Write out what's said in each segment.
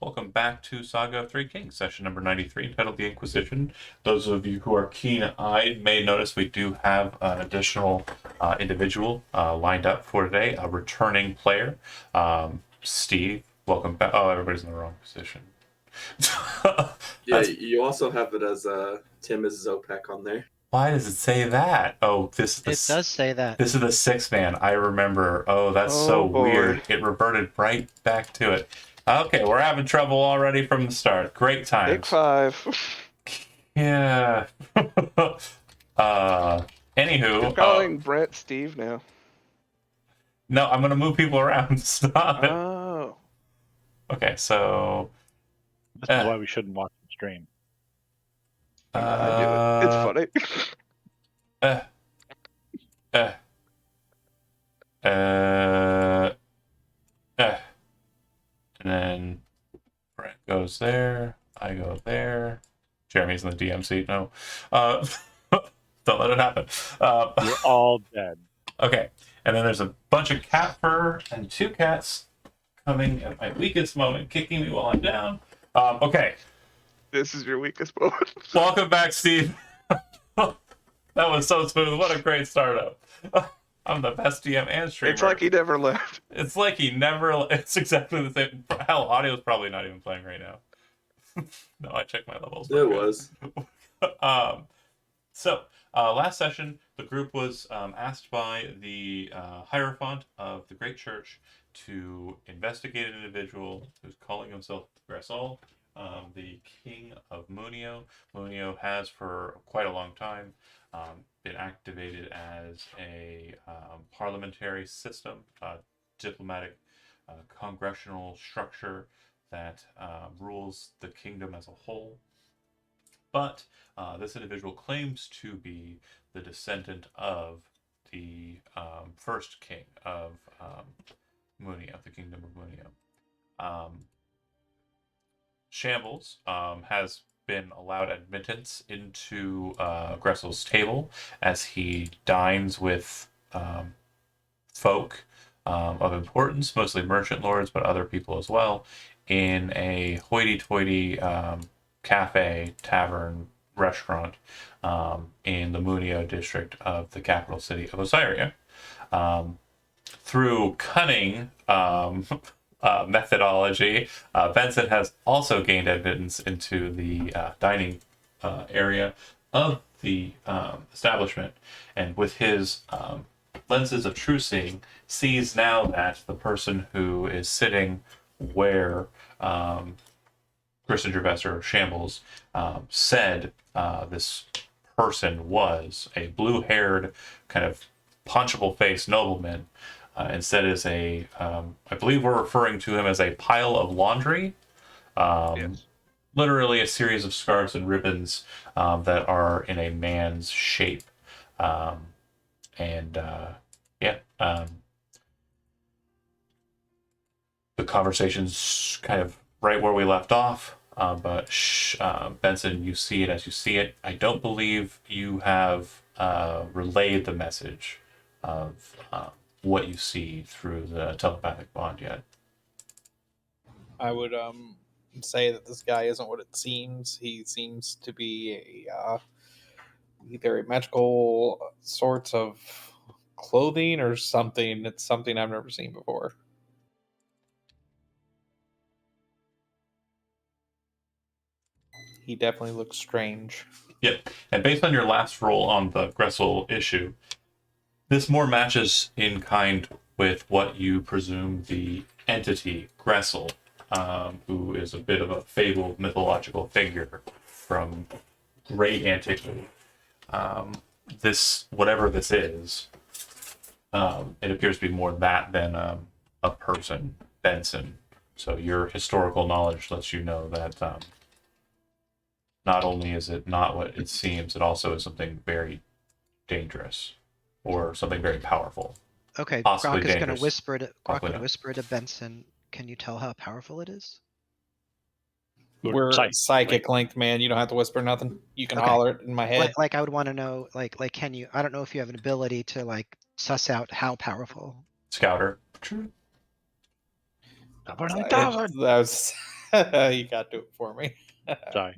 Welcome back to Saga of Three Kings, session number 93, entitled The Inquisition. Those of you who are keen-eyed may notice we do have an additional individual lined up for today, a returning player. Steve, welcome back. Oh, everybody's in the wrong position. Yeah, you also have it as Tim as Zopek on there. Why does it say that? Oh, It does say that. This is the sixth man. I remember. Oh, that's so weird. It reverted right back to it. Okay, we're having trouble already from the start. Great times. Big five. Yeah. Anywho. You're calling Brent Steve now. No, I'm gonna move people around. Stop it. Oh. Okay, so. This is why we shouldn't watch the stream. I do it. It's funny. And then Brent goes there. I go there. Jeremy's in the DM seat. No. Don't let it happen. We're all dead. Okay. And then there's a bunch of cat fur and two cats coming at my weakest moment, kicking me while I'm down. Okay. This is your weakest moment. Welcome back, Steve. That was so smooth. What a great startup. I'm the best DM and streamer. It's like he never left. It's like he never. It's exactly the same. Hell, audio's probably not even playing right now. No, I checked my levels. It was. Last session, the group was asked by the Hierophant of the Great Church to investigate an individual who's calling himself Gressel, the King of Munio. Munio has, for quite a long time, been activated as a parliamentary system, diplomatic, congressional structure that rules the kingdom as a whole. But this individual claims to be the descendant of the first king of Munio, the kingdom of Munio. Shambles has been allowed admittance into Gressel's table as he dines with folk of importance, mostly merchant lords, but other people as well, in a hoity-toity cafe, tavern, restaurant in the Munio district of the capital city of Osiria. Through cunning methodology, Benson has also gained admittance into the dining area of the establishment, and with his lenses of true seeing, sees now that the person who is sitting where Christian Gervais Shambles said this person was a blue-haired, kind of punchable-faced nobleman. Instead is a, I believe we're referring to him as a pile of laundry. Yes. Literally a series of scarves and ribbons that are in a man's shape. The conversation's kind of right where we left off. But Benson, you see it as you see it. I don't believe you have relayed the message of what you see through the telepathic bond yet. I would say that this guy isn't what it seems. He seems to be either a magical sorts of clothing or something. It's something I've never seen before. He definitely looks strange. Yep. And based on your last roll on the Gressel issue, this more matches in kind with what you presume the entity Gressel, who is a bit of a fabled mythological figure from great antiquity. Whatever this is, it appears to be more that than a person, Benson. So your historical knowledge lets you know that not only is it not what it seems, it also is something very dangerous. Or something very powerful. Okay, Possibly Grok is going to dangerous. whisper to Possibly not. whisper to Benson. Can you tell how powerful it is? We're psychic linked, man. You don't have to whisper nothing. You can Okay. holler it in my head. Like I would want to know, like can you? I don't know if you have an ability to like suss out how powerful. Scouter. That was You got to do it for me. Sorry.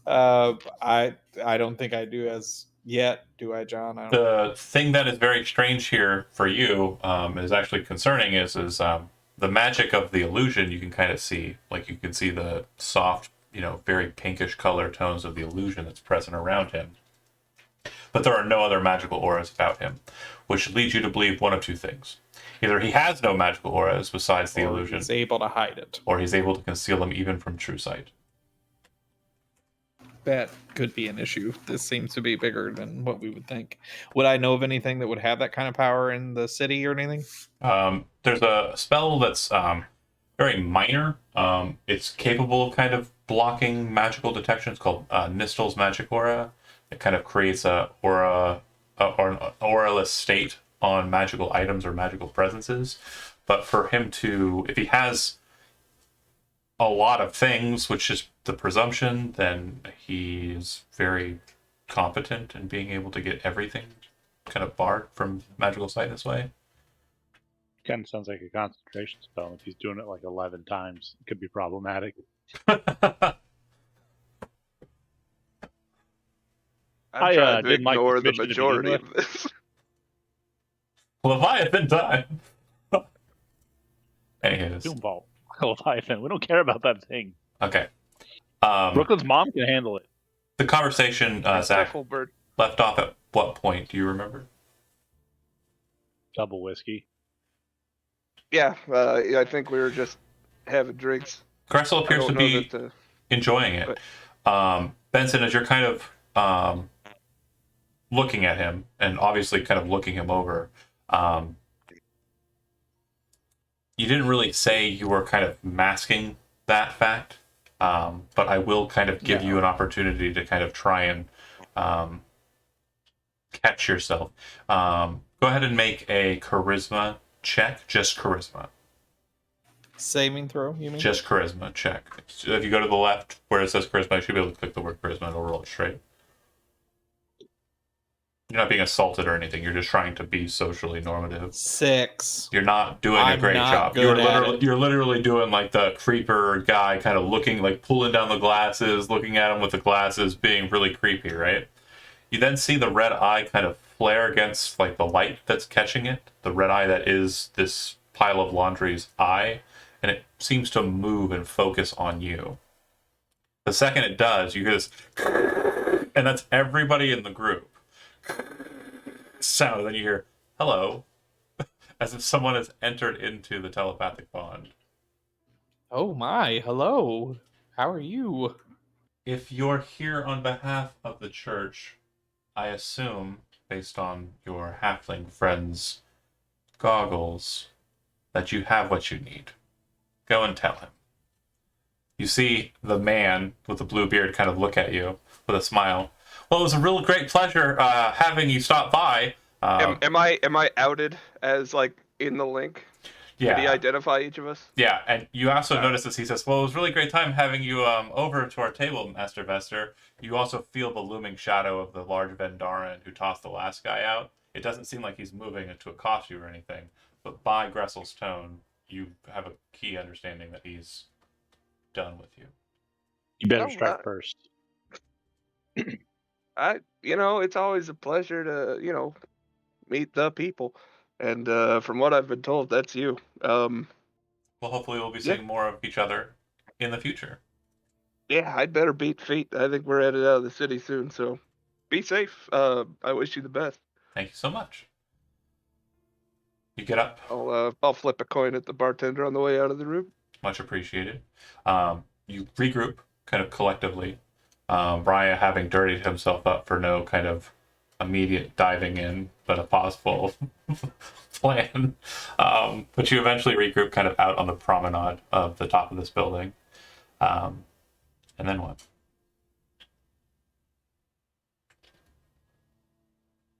I don't think I do as yet, do I, John? I don't. The thing that is very strange here for you, is actually concerning, is the magic of the illusion. You can kind of see, like you can see the soft, very pinkish color tones of the illusion that's present around him. But there are no other magical auras about him, which leads you to believe one of two things: either he has no magical auras besides the Or illusion, he's able to hide it. or he's able to conceal them even from true sight. That could be an issue. This seems to be bigger than what we would think. Would I know of anything that would have that kind of power in the city or anything? There's a spell that's very minor. It's capable of kind of blocking magical detection. It's called Nistel's Magic Aura. It kind of creates a aura or an auraless state on magical items or magical presences. But for him to, if he has a lot of things, which is the presumption, then he's very competent in being able to get everything kind of barred from magical sight this way. Kind of sounds like a concentration spell. If he's doing it like 11 times, it could be problematic. I'm trying to didn't like ignore this the mission to begin majority with. of this. Leviathan time. Anyways, Doomvault. Leviathan. We don't care about that thing. okay. Brooklyn's mom can handle it. The conversation, Zach, Bird. left off at what point? Do you remember? Double whiskey. Yeah, I think we were just having drinks. Gressel I appears to don't know be that, enjoying it. Benson, as you're kind of looking at him and obviously kind of looking him over, you didn't really say you were kind of masking that fact, but I will kind of give you an opportunity to kind of try and catch yourself. Go ahead and make a charisma check. Just charisma. Saving throw, you mean? Just charisma check. So if you go to the left where it says charisma, you should be able to click the word charisma and it'll roll it straight. You're not being assaulted or anything. You're just trying to be socially normative. 6. You're not doing a I'm great not job. good at it. You're literally doing like the creeper guy, kind of looking, like pulling down the glasses, looking at him with the glasses, being really creepy, right? You then see the red eye kind of flare against like the light that's catching it. The red eye that is this pile of laundry's eye, and it seems to move and focus on you. The second it does, you hear this, and that's everybody in the group. Sound, and then you hear hello, as if someone has entered into the telepathic bond. Oh my, hello. How are you? If you're here on behalf of the church, I assume, based on your halfling friend's goggles, that you have what you need. Go and tell him. You see the man with the blue beard kind of look at you with a smile. Well, it was a real great pleasure having you stop by. am I outed as like in the link? Yeah. Did he identify each of us? Yeah, and you also notice this. He says, well, it was a really great time having you over to our table, Master Vester. You also feel the looming shadow of the large Vendaran who tossed the last guy out. It doesn't seem like he's moving to accost you or anything, but by Gressel's tone, you have a key understanding that he's done with you. You better Oh, strike first. It's always a pleasure to, meet the people. And from what I've been told, that's you. Well, hopefully we'll be seeing more of each other in the future. Yeah, I'd better beat feet. I think we're headed out of the city soon, so be safe. I wish you the best. Thank you so much. You get up. I'll flip a coin at the bartender on the way out of the room. Much appreciated. You regroup kind of collectively. Brian having dirtied himself up for no kind of immediate diving in, but a possible plan. But you eventually regroup kind of out on the promenade of the top of this building. And then what?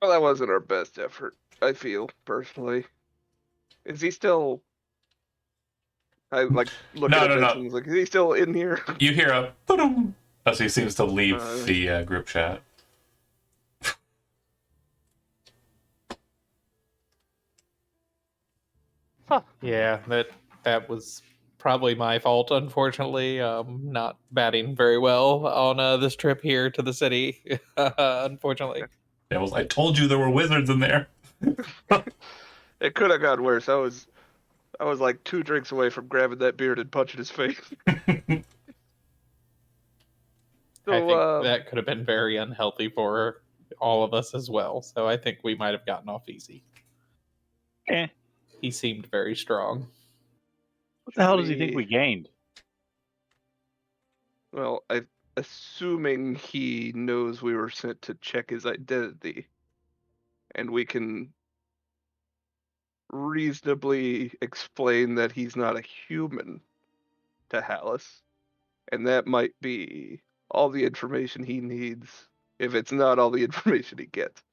Well, that wasn't our best effort, I feel, personally. Is he still... I, like, look No, at no, him no. and like, is he still in here? You hear a boom as he seems to leave the group chat. Yeah, that was probably my fault, unfortunately. Not batting very well on this trip here to the city, unfortunately. I told you there were wizards in there. It could have got worse. I was like 2 drinks away from grabbing that beard and punching his face. I think So, that could have been very unhealthy for all of us as well. So I think we might have gotten off easy. Eh. He seemed very strong. What the hell does he think we gained? well, assuming he knows we were sent to check his identity, and we can reasonably explain that he's not a human to Hallis, and that might be all the information he needs, if it's not all the information he gets.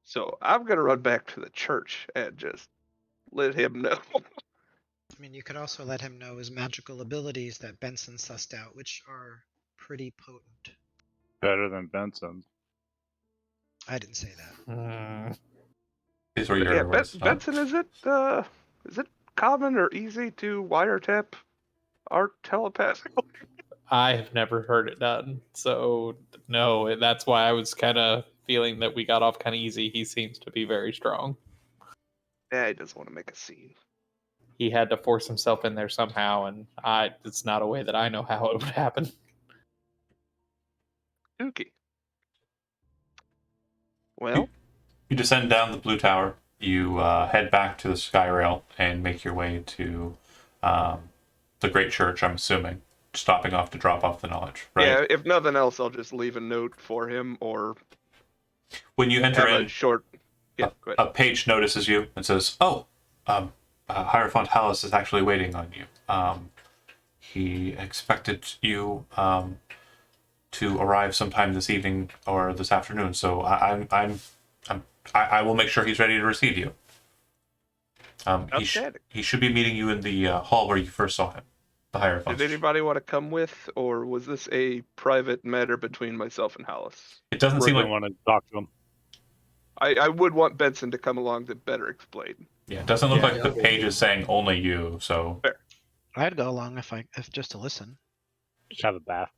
So I'm gonna run back to the church and just let him know. I mean, you could also let him know his magical abilities that Benson sussed out, which are pretty potent. Better than Benson. I didn't say that. These were But your yeah, words. Benson, is it common or easy to wiretap our telepath? I have never heard it done. So, no, that's why I was kind of feeling that we got off kind of easy. He seems to be very strong. Yeah, he doesn't want to make a scene. He had to force himself in there somehow, and it's not a way that I know how it would happen. Dookie. Well, You descend down the blue tower. You head back to the sky rail and make your way to the great church. I'm assuming, stopping off to drop off the knowledge. Right. yeah, if nothing else, I'll just leave a note for him or When you enter have in, a short. Yeah, go ahead. a page notices you and says, "Oh, Hierophant Hallis is actually waiting on you. He expected you to arrive sometime this evening or this afternoon. So I will make sure he's ready to receive you. Outstanding. He should be meeting you in the hall where you first saw him, the Hierophant. Did anybody want to come with, or was this a private matter between myself and Hallis? It doesn't seem I like want to talk to him. I would want Benson to come along to better explain. it doesn't look Yeah, like the yeah. page is saying only you. So I'd go along if just to listen. Just have a bath.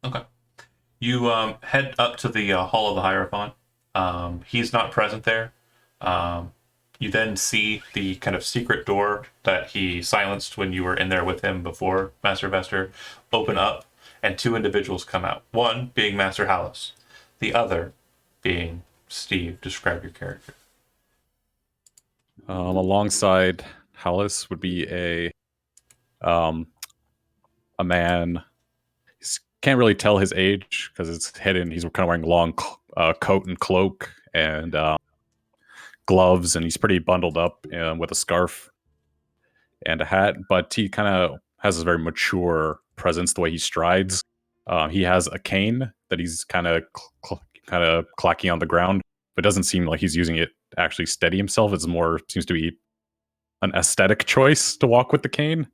okay, you head up to the hall of the Hierophant. He's not present there. You then see the kind of secret door that he silenced when you were in there with him before, Master Vester, open up, and 2 individuals come out. One being Master Hallis, the other being Steve. Describe your character. Alongside Hallis would be a man. Can't really tell his age because it's hidden. He's kind of wearing a long coat and cloak and gloves, and he's pretty bundled up with a scarf and a hat. But he kind of has a very mature presence the way he strides. He has a cane that he's kind of clacking on the ground, but it doesn't seem like he's using it to actually steady himself. It's more seems to be an aesthetic choice to walk with the cane.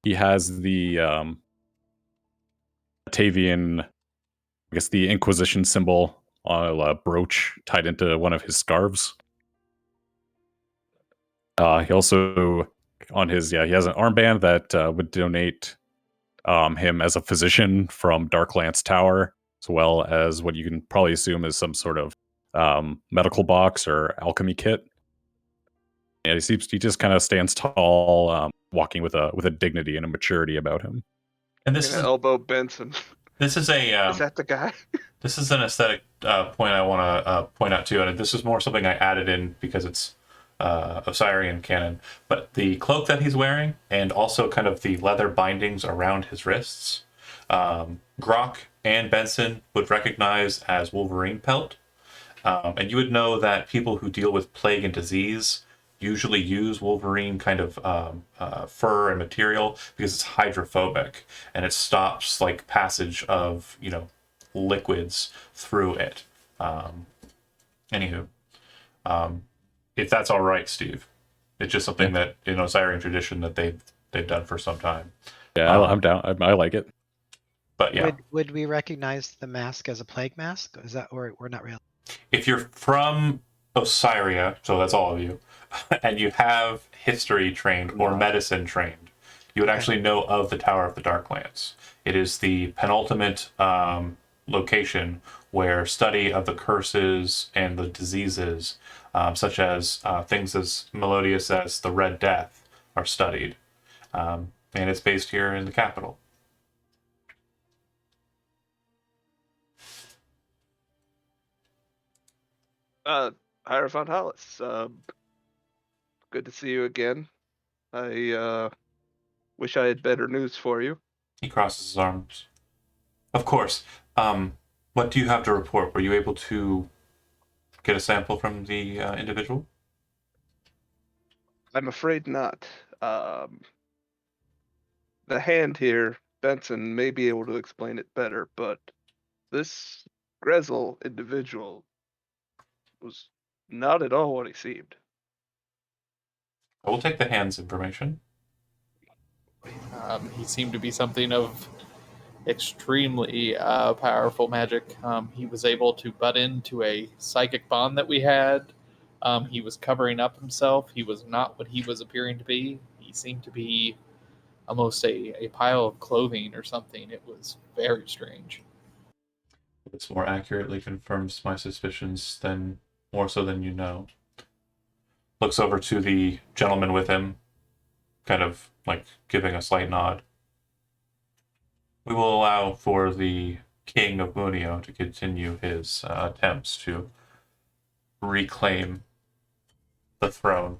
He has the Batavian, I guess the Inquisition symbol on a brooch tied into one of his scarves. He also, on his, he has an armband that would donate him as a physician from Darklance Tower, as well as what you can probably assume is some sort of medical box or alchemy kit. And he just kind of stands tall, walking with a dignity and a maturity about him. And I'm this gonna is elbow Benson. this is a Is that the guy? this is an aesthetic point I want to point out too, and this is more something I added in because it's Osirian canon. But the cloak that he's wearing, and also kind of the leather bindings around his wrists, Grok and Benson would recognize as Wolverine pelt, and you would know that people who deal with plague and disease usually use Wolverine kind of fur and material because it's hydrophobic and it stops like passage of liquids through it. Anywho, if that's all right, Steve, it's just something that in Osirian tradition that they've done for some time. Yeah, I'm down. I like it. But yeah, Would we recognize the mask as a plague mask? Is that or we're not really? if you're from Osiria, so that's all of you, and you have history trained or medicine trained, you would actually know of the Tower of the Darklands. It is the penultimate location where study of the curses and the diseases, such as things as melodious as the Red Death, are studied. And it's based here in the capital. Hierophant Hollis, good to see you again. I wish I had better news for you. He crosses his arms. Of course. What do you have to report? Were you able to get a sample from the individual? I'm afraid not. The hand here, Benson, may be able to explain it better, but this Grezel individual was not at all what he seemed. I will take the hand's information. He seemed to be something of extremely powerful magic. He was able to butt into a psychic bond that we had. He was covering up himself. He was not what he was appearing to be. He seemed to be almost a pile of clothing or something. It was very strange. This more accurately confirms my suspicions than more so than you know. Looks over to the gentleman with him, kind of like giving a slight nod. We will allow for the King of Munio to continue his attempts to reclaim the throne.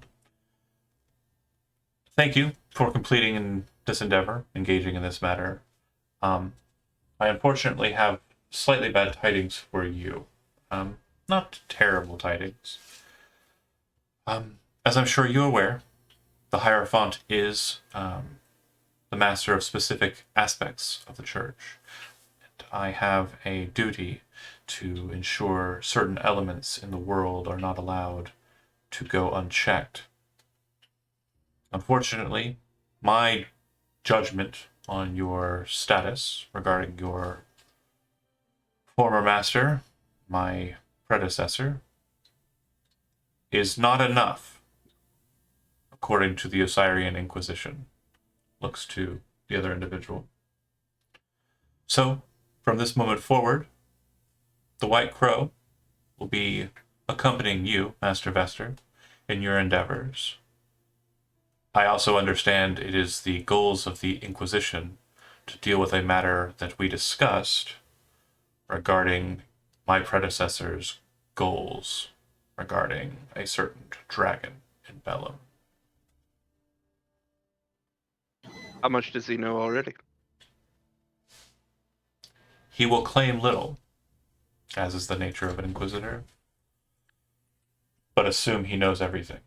Thank you for completing this endeavor, engaging in this matter. I unfortunately have slightly bad tidings for you. Not terrible tidings. As I'm sure you're aware, the Hierophant is the master of specific aspects of the church. And I have a duty to ensure certain elements in the world are not allowed to go unchecked. Unfortunately, my judgment on your status regarding your former master, my predecessor, is not enough, according to the Osirian Inquisition. Looks to the other individual. So, from this moment forward, the White Crow will be accompanying you, Master Vester, in your endeavors. I also understand it is the goals of the Inquisition to deal with a matter that we discussed regarding my predecessor's goals regarding a certain dragon in Bellum. How much does he know already? He will claim little, as is the nature of an Inquisitor, but assume he knows everything.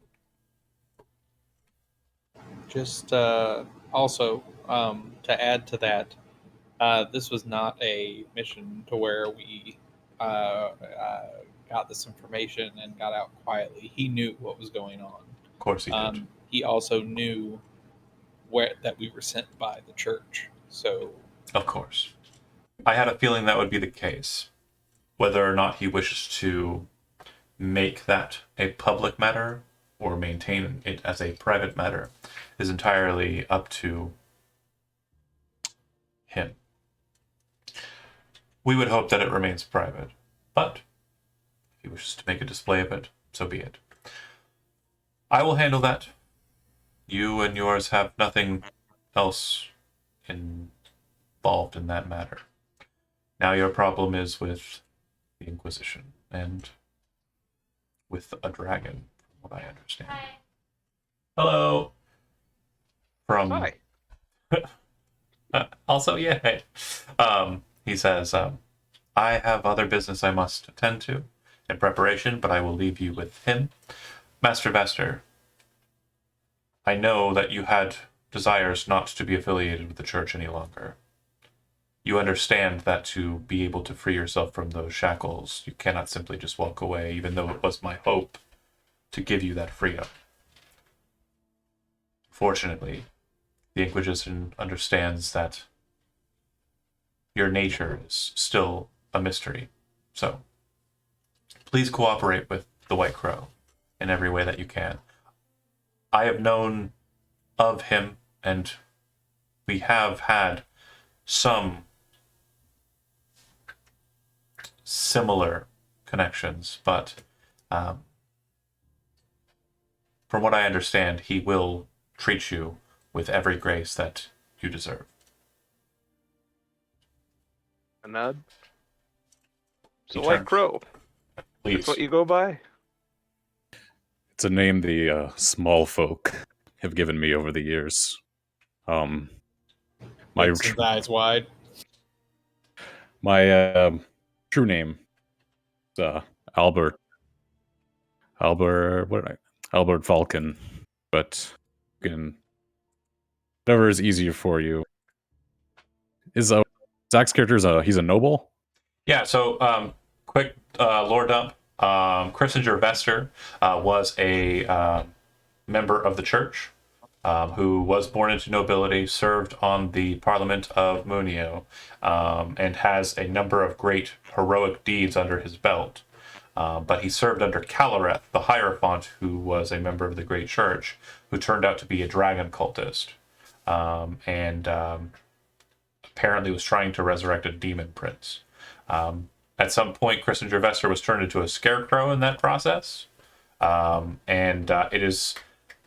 Just also to add to that, this was not a mission to where we got this information and got out quietly. He knew what was going on. Of course he did. He also knew that we were sent by the church. So, of course. I had a feeling that would be the case. Whether or not he wishes to make that a public matter or maintain it as a private matter is entirely up to him. We would hope that it remains private, but if he wishes to make a display of it, so be it. I will handle that. You and yours have nothing else involved in that matter. Now your problem is with the Inquisition and with a dragon, from what I understand. Hi. Hello. From Hi. also, yeah. Hey. He says, I have other business I must attend to in preparation, but I will leave you with him. Master Vester, I know that you had desires not to be affiliated with the church any longer. You understand that to be able to free yourself from those shackles, you cannot simply just walk away, even though it was my hope to give you that freedom. Fortunately, the Inquisition understands that your nature is still a mystery. So, please cooperate with the White Crow in every way that you can. I have known of him, and we have had some similar connections, but from what I understand, he will treat you with every grace that you deserve. A nod. So He White turns- Crow, that's Please. what you go by? It's a name the small folk have given me over the years. My Vincent's eyes wide. my true name is Albert. Albert Falcon, but whatever is easier for you. Is Zach's character he's a noble? Yeah, so quick lore dump. Christinger Vester was a member of the church who was born into nobility, served on the Parliament of Munio, and has a number of great heroic deeds under his belt. But he served under Calareth, the Hierophant, who was a member of the Great Church, who turned out to be a dragon cultist, and apparently was trying to resurrect a demon prince. At some point, Christinger Vester was turned into a scarecrow in that process, and it is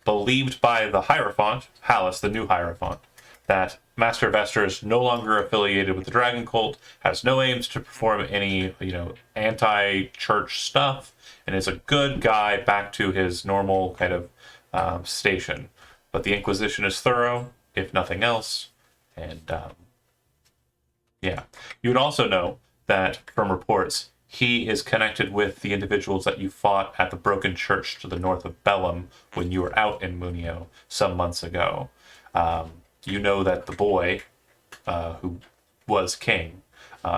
believed by the Hierophant, Hallis, the new Hierophant, that Master Vester is no longer affiliated with the Dragon Cult, has no aims to perform any, anti-church stuff, and is a good guy back to his normal kind of station. But the Inquisition is thorough, if nothing else, and yeah. You would also know that from reports, he is connected with the individuals that you fought at the Broken Church to the north of Bellum when you were out in Munio some months ago. You know that the boy who was king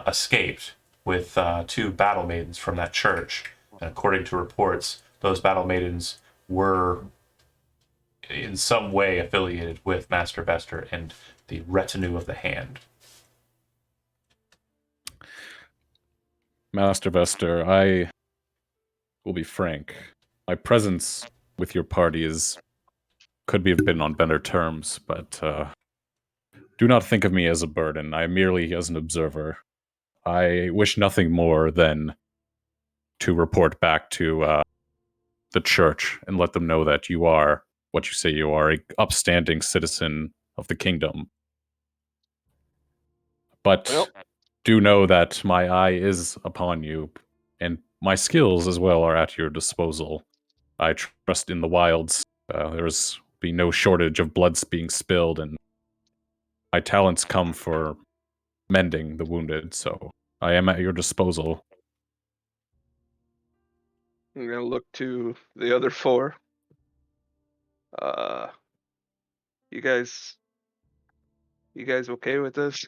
escaped with 2 battle maidens from that church. And according to reports, those battle maidens were in some way affiliated with Master Vester and the retinue of the Hand. Master Vester, I will be frank. My presence with your party could have been on better terms, but do not think of me as a burden. I am merely as an observer. I wish nothing more than to report back to the church and let them know that you are what you say you are, a upstanding citizen of the kingdom. But Well, do know that my eye is upon you, and my skills as well are at your disposal. I trust in the wilds. There's be no shortage of blood being spilled, and my talents come for mending the wounded, so I am at your disposal. I'm gonna look to the other 4. You guys okay with this?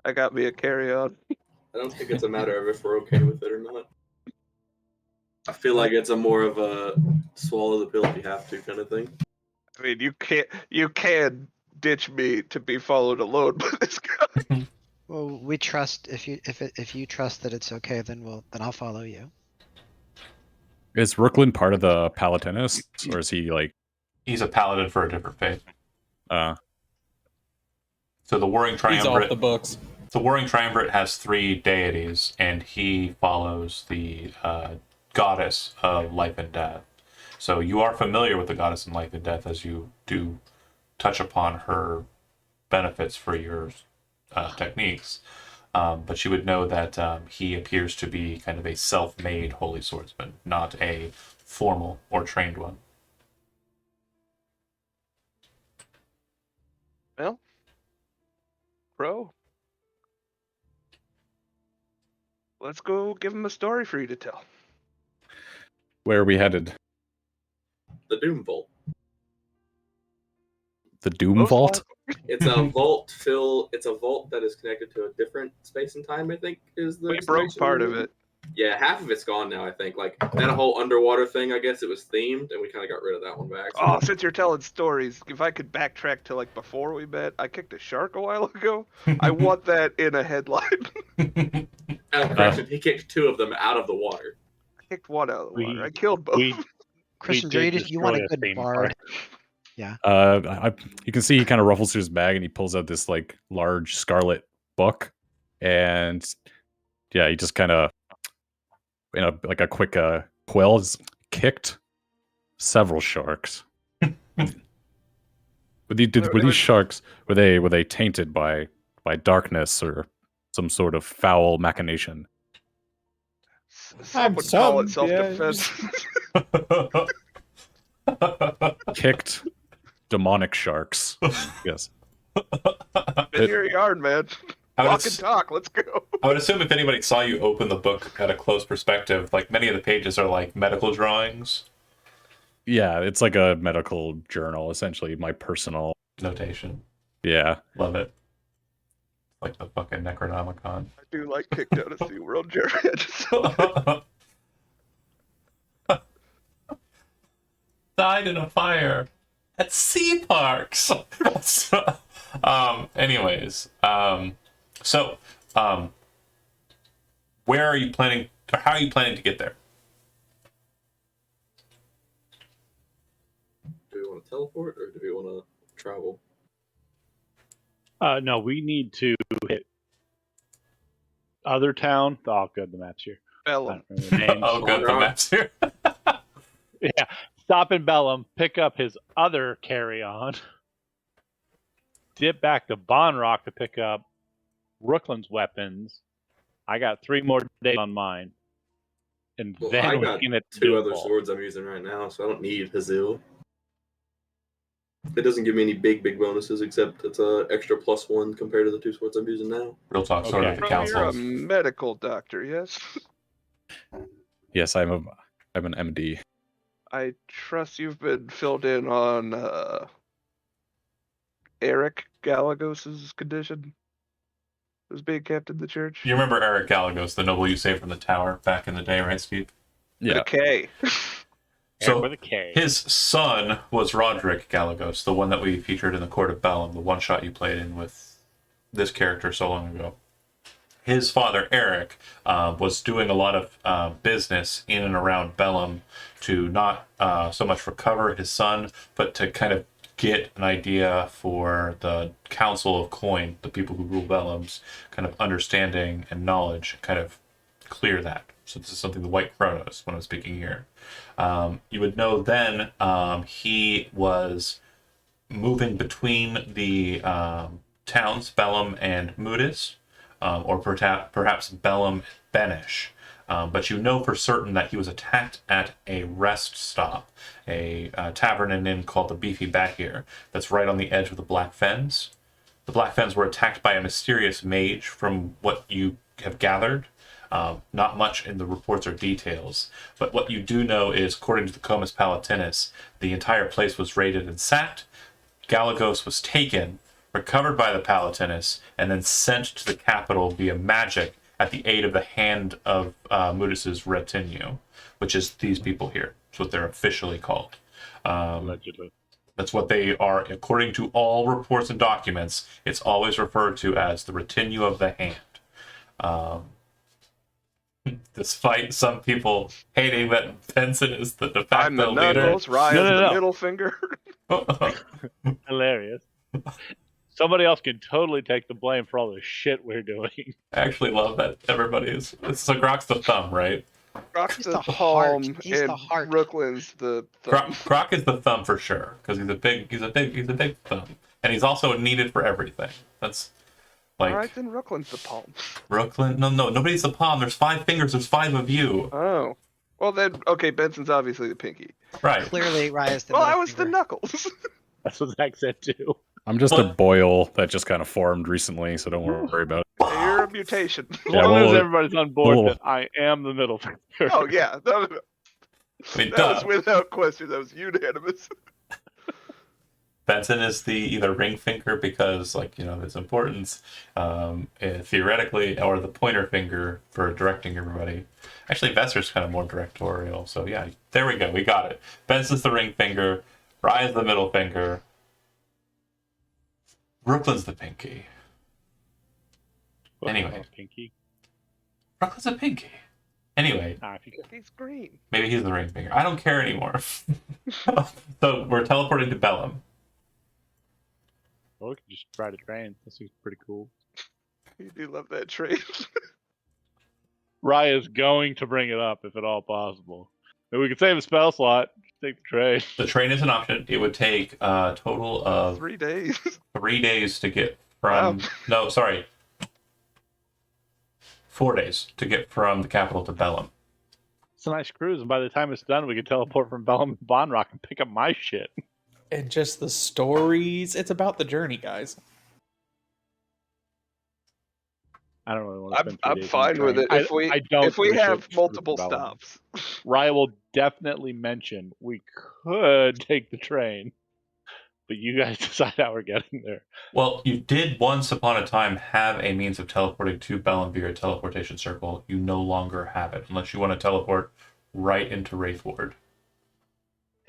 I got me a carry-on. I don't think it's a matter of if we're okay with it or not. I feel like it's a more of a swallow the pill if you have to kind of thing. I mean, you can ditch me to be followed alone by this guy. Well, we trust if you trust that it's okay, then I'll follow you. Is Rooklyn part of the Palatinists, or is he like? He's a paladin for a different faith. Uh, So the Warring He's off Triumvirate. the books. The Warring Triumvirate has 3 deities, and he follows the goddess of life and death. So you are familiar with the goddess of life and death, as you do touch upon her benefits for your techniques. But you would know that he appears to be kind of a self-made holy swordsman, not a formal or trained one. Well, bro, let's go give him a story for you to tell. where are we headed? The Doom Vault. The Doom Most Vault? It's a vault It's a vault that is connected to a different space and time. I think is the. We broke explanation part we of need. it. Yeah, half of it's gone now. I think like that whole underwater thing. I guess it was themed, and we kind of got rid of that one by Oh, accident. since you're telling stories, if I could backtrack to like before we met, I kicked a shark a while ago. I want that in a headline. Correction, he kicked 2 of them out of the water. I kicked one out of the We- water. I killed both. we Christian did Jude, if you want a destroy good theme bard, You can see he kind of ruffles through his bag and he pulls out this like large scarlet book, and yeah, he just kind of, like a quick quill, has kicked several sharks. Were these sharks, were they tainted by darkness or some sort of foul machination? Some would call it some, yeah. self-defense. Kicked demonic sharks. Yes. In your yard, man. I would Walk and ass- talk. Let's go. I would assume if anybody saw you open the book at a close perspective, like many of the pages are like medical drawings, Yeah, it's like a medical journal, essentially. My personal. notation. Yeah. Love it. Like the fucking Necronomicon. I do like kicked out of SeaWorld, Jerry. I just Died in a fire at sea parks. Anyways, so where are you planning, or how are you planning to get there? Do we want to teleport or do we want to travel? No, we need to hit other town. Oh, good, the map's here. I Bellum. don't remember the names. Oh, good, the Rock. map's here. Yeah, stop in Bellum, pick up his other carry-on, dip back to Bonrock to pick up Rookland's weapons. I got 3 more days on mine, and Well, then I we got can hit 2 other Doomfall. swords I'm using right now, so I don't need Hazil. It doesn't give me any big bonuses, except it's a extra +1 compared to the 2 swords I'm using now. Real talk, sort Okay. of the Bro, you're a councils. medical doctor, yes? Yes, I'm an MD. I trust you've been filled in on Eric Galagos's condition. Who's being kept in the church? You remember Eric Galagos, the noble you saved from the tower back in the day, right, Steve? With Yeah. a K. So with a K. his son was Roderick Galagos, the one that we featured in the Court of Bellum, the one shot you played in with this character so long ago. His father, Eric, was doing a lot of business in and around Bellum to not so much recover his son, but to kind of get an idea for the Council of Coin, the people who rule Bellum's kind of understanding and knowledge, kind of clear that. So this is something the White Chronos, when I'm speaking here. You would know then he was moving between the towns, Bellum and Mudis, or perhaps Bellum and Benish. But you know for certain that he was attacked at a rest stop, a tavern and inn called the Beefy Bakir, that's right on the edge of the Black Fens. The Black Fens were attacked by a mysterious mage, from what you have gathered. Not much in the reports or details, but what you do know is, according to the Comus Palatinus, the entire place was raided and sacked. Galagos was taken, recovered by the Palatinus, and then sent to the capital via magic at the aid of the hand of Mudis's retinue, which is these people here. That's what they're officially called. Allegedly. That's what they are, according to all reports and documents. It's always referred to as the retinue of the hand. Despite some people hating that Benson is the de facto I'm the leader. knuckles, Ryan's No, no, the no. middle finger. Hilarious. Somebody else can totally take the blame for all the shit we're doing. I actually love that everybody is. So Grok's the thumb, right? Rock's He's the the heart. palm, He's and the heart. Brooklyn's the Grok, thumb. Grok is the thumb for sure, because he's a big thumb, and he's also needed for everything. That's like Alright, then Brooklyn's the palm. Brooklyn. No, nobody's the palm. There's 5 fingers. There's 5 of you. Oh. Well then, okay, Benson's obviously the pinky. Right. Clearly, Raya's the Well, I middle was the finger. knuckles. That's what Zach said too. I'm just a What? boil that just kind of formed recently, so don't worry about it. You're a mutation. As Yeah, long as well, everybody's on board well- that I am the middle finger. Oh yeah, no. I mean, That was duh. without question. That was unanimous. Benson is the either ring finger because, like, you know, its importance, theoretically, or the pointer finger for directing everybody. Actually, Vesser's kind of more directorial, so yeah, there we go, we got it. Benson's the ring finger, Ryan's the middle finger, Brooklyn's the pinky. Anyway. Pinky. Brooklyn's a pinky. Anyway, If you could. He's green. maybe he's the ring finger. I don't care anymore. So we're teleporting to Bellum. Well, we could just ride a train. This is pretty cool. You do love that train. Raya's going to bring it up if at all possible. Maybe we could save a spell slot. Just take the train. The train is an option. It would take a total of 3 days. 3 days to get from. Wow. No, sorry. 4 days to get from the capital to Bellum. It's a nice cruise, and by the time it's done, we can teleport from Bellum to Bonrock and pick up my shit. And just the stories. It's about the journey, guys. I don't really want to spend 3 I'm days on fine the with train. it. If we have multiple Bellum. stops. Raya will definitely mention we could take the train, but you guys decide how we're getting there. Well, you did once upon a time have a means of teleporting to Bellum via Teleportation Circle. You no longer have it, unless you want to teleport right into Wraithward.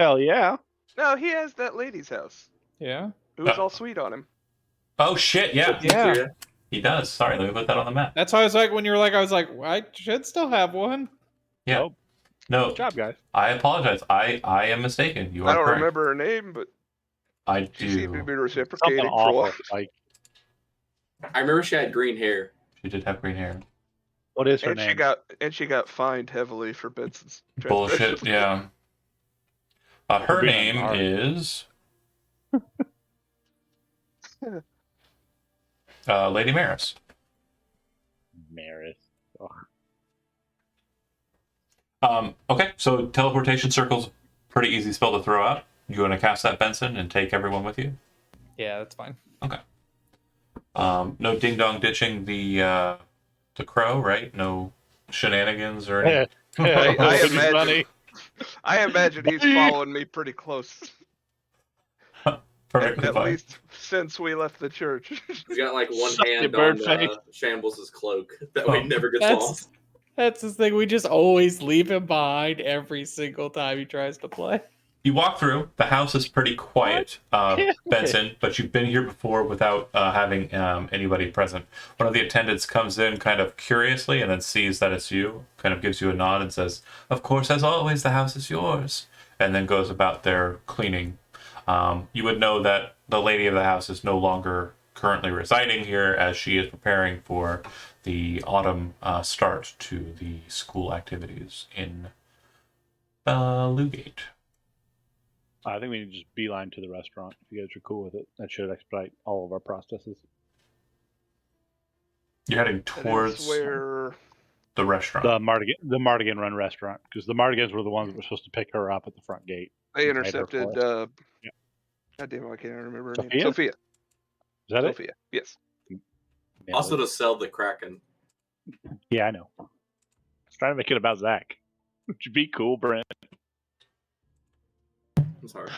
Hell yeah. No, he has that lady's house. Yeah. Who was all sweet on him. Oh, shit, yeah. Yeah. He does. Sorry, let me put that on the map. That's why I was like, when you were like, I was like, well, I should still have one. Yeah. Nope. No, Good job, guys. I apologize. I am mistaken. You are I don't correct. remember her name, but I she seemed to do. be Something reciprocating for a awful. while. Like, I remember she had green hair. She did have green hair. what is her And name? she got fined heavily for Benson's Bullshit, transgression. yeah. Her For being name hard. is Lady Maris. Maris. Okay, so teleportation circle's pretty easy spell to throw out. You want to cast that, Benson, and take everyone with you? Yeah, that's fine. No ding dong ditching the crow, right? No shenanigans or anything. I It'd be imagine- funny. I imagine he's following me pretty close. Perfectly At fine. least since we left the church. He's got like one Suck your hand bird on face. Shambles' cloak. That way he never gets That's lost. that's the thing. We just always leave him behind every single time he tries to play. You walk through. The house is pretty quiet, Benson, but you've been here before without having anybody present. One of the attendants comes in kind of curiously and then sees that it's you, kind of gives you a nod and says, "Of course, as always, the house is yours," and then goes about their cleaning. You would know that the lady of the house is no longer currently residing here as she is preparing for the autumn start to the school activities in Lugate. I think we need to just beeline to the restaurant. If you guys are cool with it, that should expedite all of our processes. You're heading That is towards where the restaurant. The Mardigan run restaurant, because the Mardigans were the ones that were supposed to pick her up at the front gate. they and guide her for intercepted. us. Yeah. God damn, I can't remember her Sophia? name. Sophia. Is that it? Sophia. Yes. Yeah, Also to sell the Kraken. yeah, I know. I was trying to make it about Zach. Would you be cool, Brent? I'm sorry.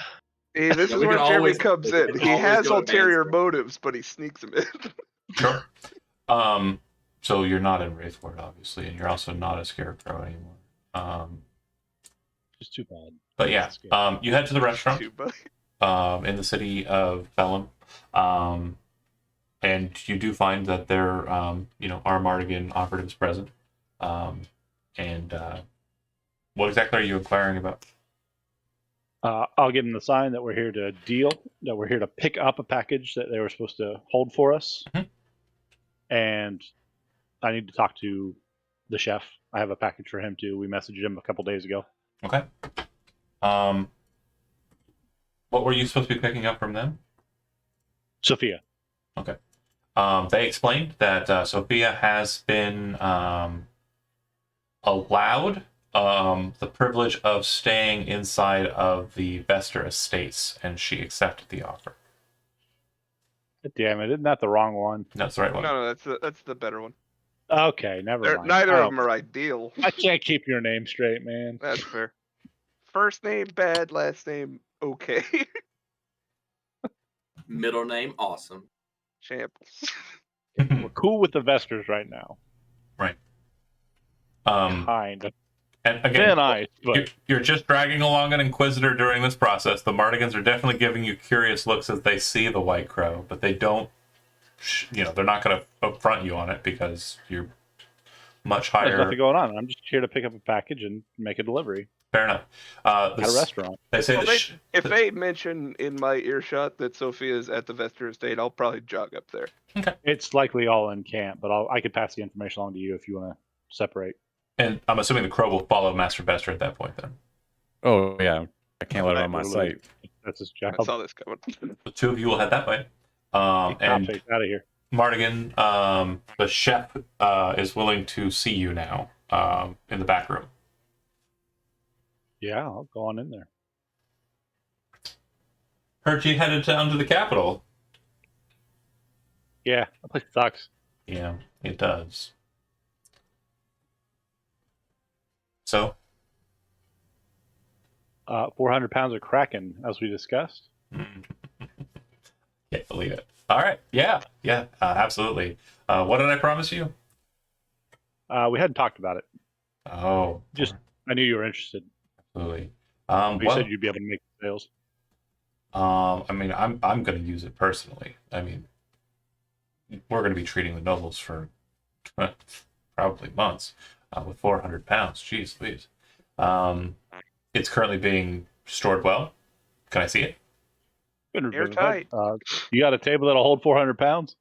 Hey, this Yeah, is we where can Jeremy always- comes we in. can He always has go to ulterior Mansfield. motives, but he sneaks them in. Sure. So you're not in Wraithward, obviously, and you're also not a scarecrow anymore. Just too bad. But yeah, you head to the restaurant Too, buddy. in the city of Bellum, and you do find that there, are Mardigan operatives present. And what exactly are you inquiring about? I'll give them the sign that we're here to deal, that we're here to pick up a package that they were supposed to hold for us. Mhm. And I need to talk to the chef. I have a package for him too. We messaged him a couple days ago. Okay. What were you supposed to be picking up from them? Sophia. Okay. They explained that Sophia has been allowed the privilege of staying inside of the Vester estates, and she accepted the offer. Damn it, isn't that the wrong one? That's the right one. No, that's the better one. Okay, never mind. Neither I of them are ideal. I can't keep your name straight, man. That's fair. First name bad, last name okay. Middle name awesome. Shambles. We're cool with the Vesters right now. Kind of. And again, Thin ice, but you're just dragging along an Inquisitor during this process. The Mardigans are definitely giving you curious looks as they see the White Crow, but they don't, they're not going to upfront you on it because you're much There's higher. nothing going on. I'm just here to pick up a package and make a delivery Fair enough. at a restaurant. They say Well, that if they mention in my earshot that Sophia's at the Vesper Estate, I'll probably jog up there. It's likely all in camp, but I could pass the information along to you if you want to separate. and I'm assuming the crow will follow Master Bester at that point. Then Oh yeah, I can't let it on my Literally, sight. That's his job. I saw this coming. the two of you will head that way. And Face out of here. Mardigan, the chef, is willing to see you now in the back room. Yeah, I'll go on in there. Heard you headed down to the capital. Yeah, that place sucks. Yeah, it does. So, 400 pounds of Kraken, as we discussed. can't believe it. All right. Yeah, absolutely. What did I promise you? We hadn't talked about it. Oh, I knew you were interested. absolutely. You Well, said you'd be able to make sales. I mean, I'm going to use it personally. I mean, we're going to be treating the nobles for probably months with 400 pounds. Jeez, please. It's currently being stored well. Can I see it? Airtight. You got a table that'll hold 400 pounds?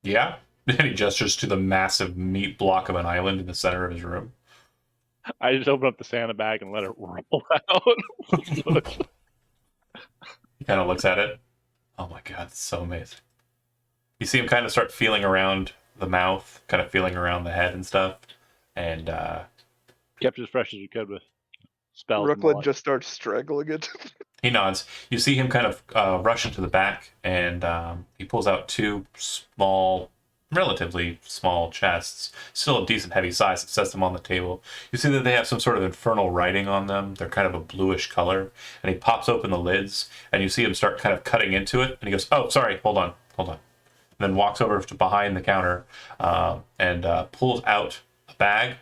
Yeah. And he gestures to the massive meat block of an island in the center of his room. I just open up the Santa bag and let it roll out. He kind of looks at it. Oh my god, it's so amazing. You see him kind of start feeling around the mouth, kind of feeling around the head and stuff. And Kept it as fresh as we could with spells. and Brooklyn all that. just starts strangling it. he nods. You see him kind of rush into the back, and he pulls out two small, relatively small chests, still a decent heavy size, and sets them on the table. You see that they have some sort of infernal writing on them. They're kind of a bluish color. And he pops open the lids, and you see him start kind of cutting into it. And he goes, "Oh, sorry, hold on." And then walks over to behind the counter and pulls out a bag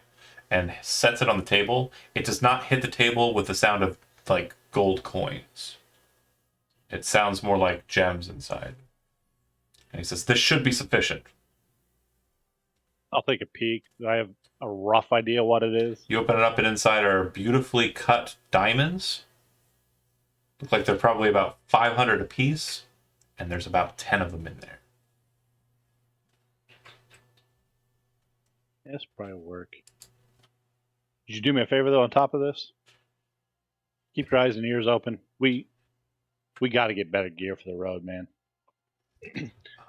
and sets it on the table. It does not hit the table with the sound of like gold coins. It sounds more like gems inside. And he says, "This should be sufficient." I'll take a peek. I have a rough idea what it is. You open it up, and inside are beautifully cut diamonds. Look like they're probably about 500 apiece, and there's about 10 of them in there. This probably work. Did you do me a favor though? On top of this, keep your eyes and ears open. We got to get better gear for the road, man.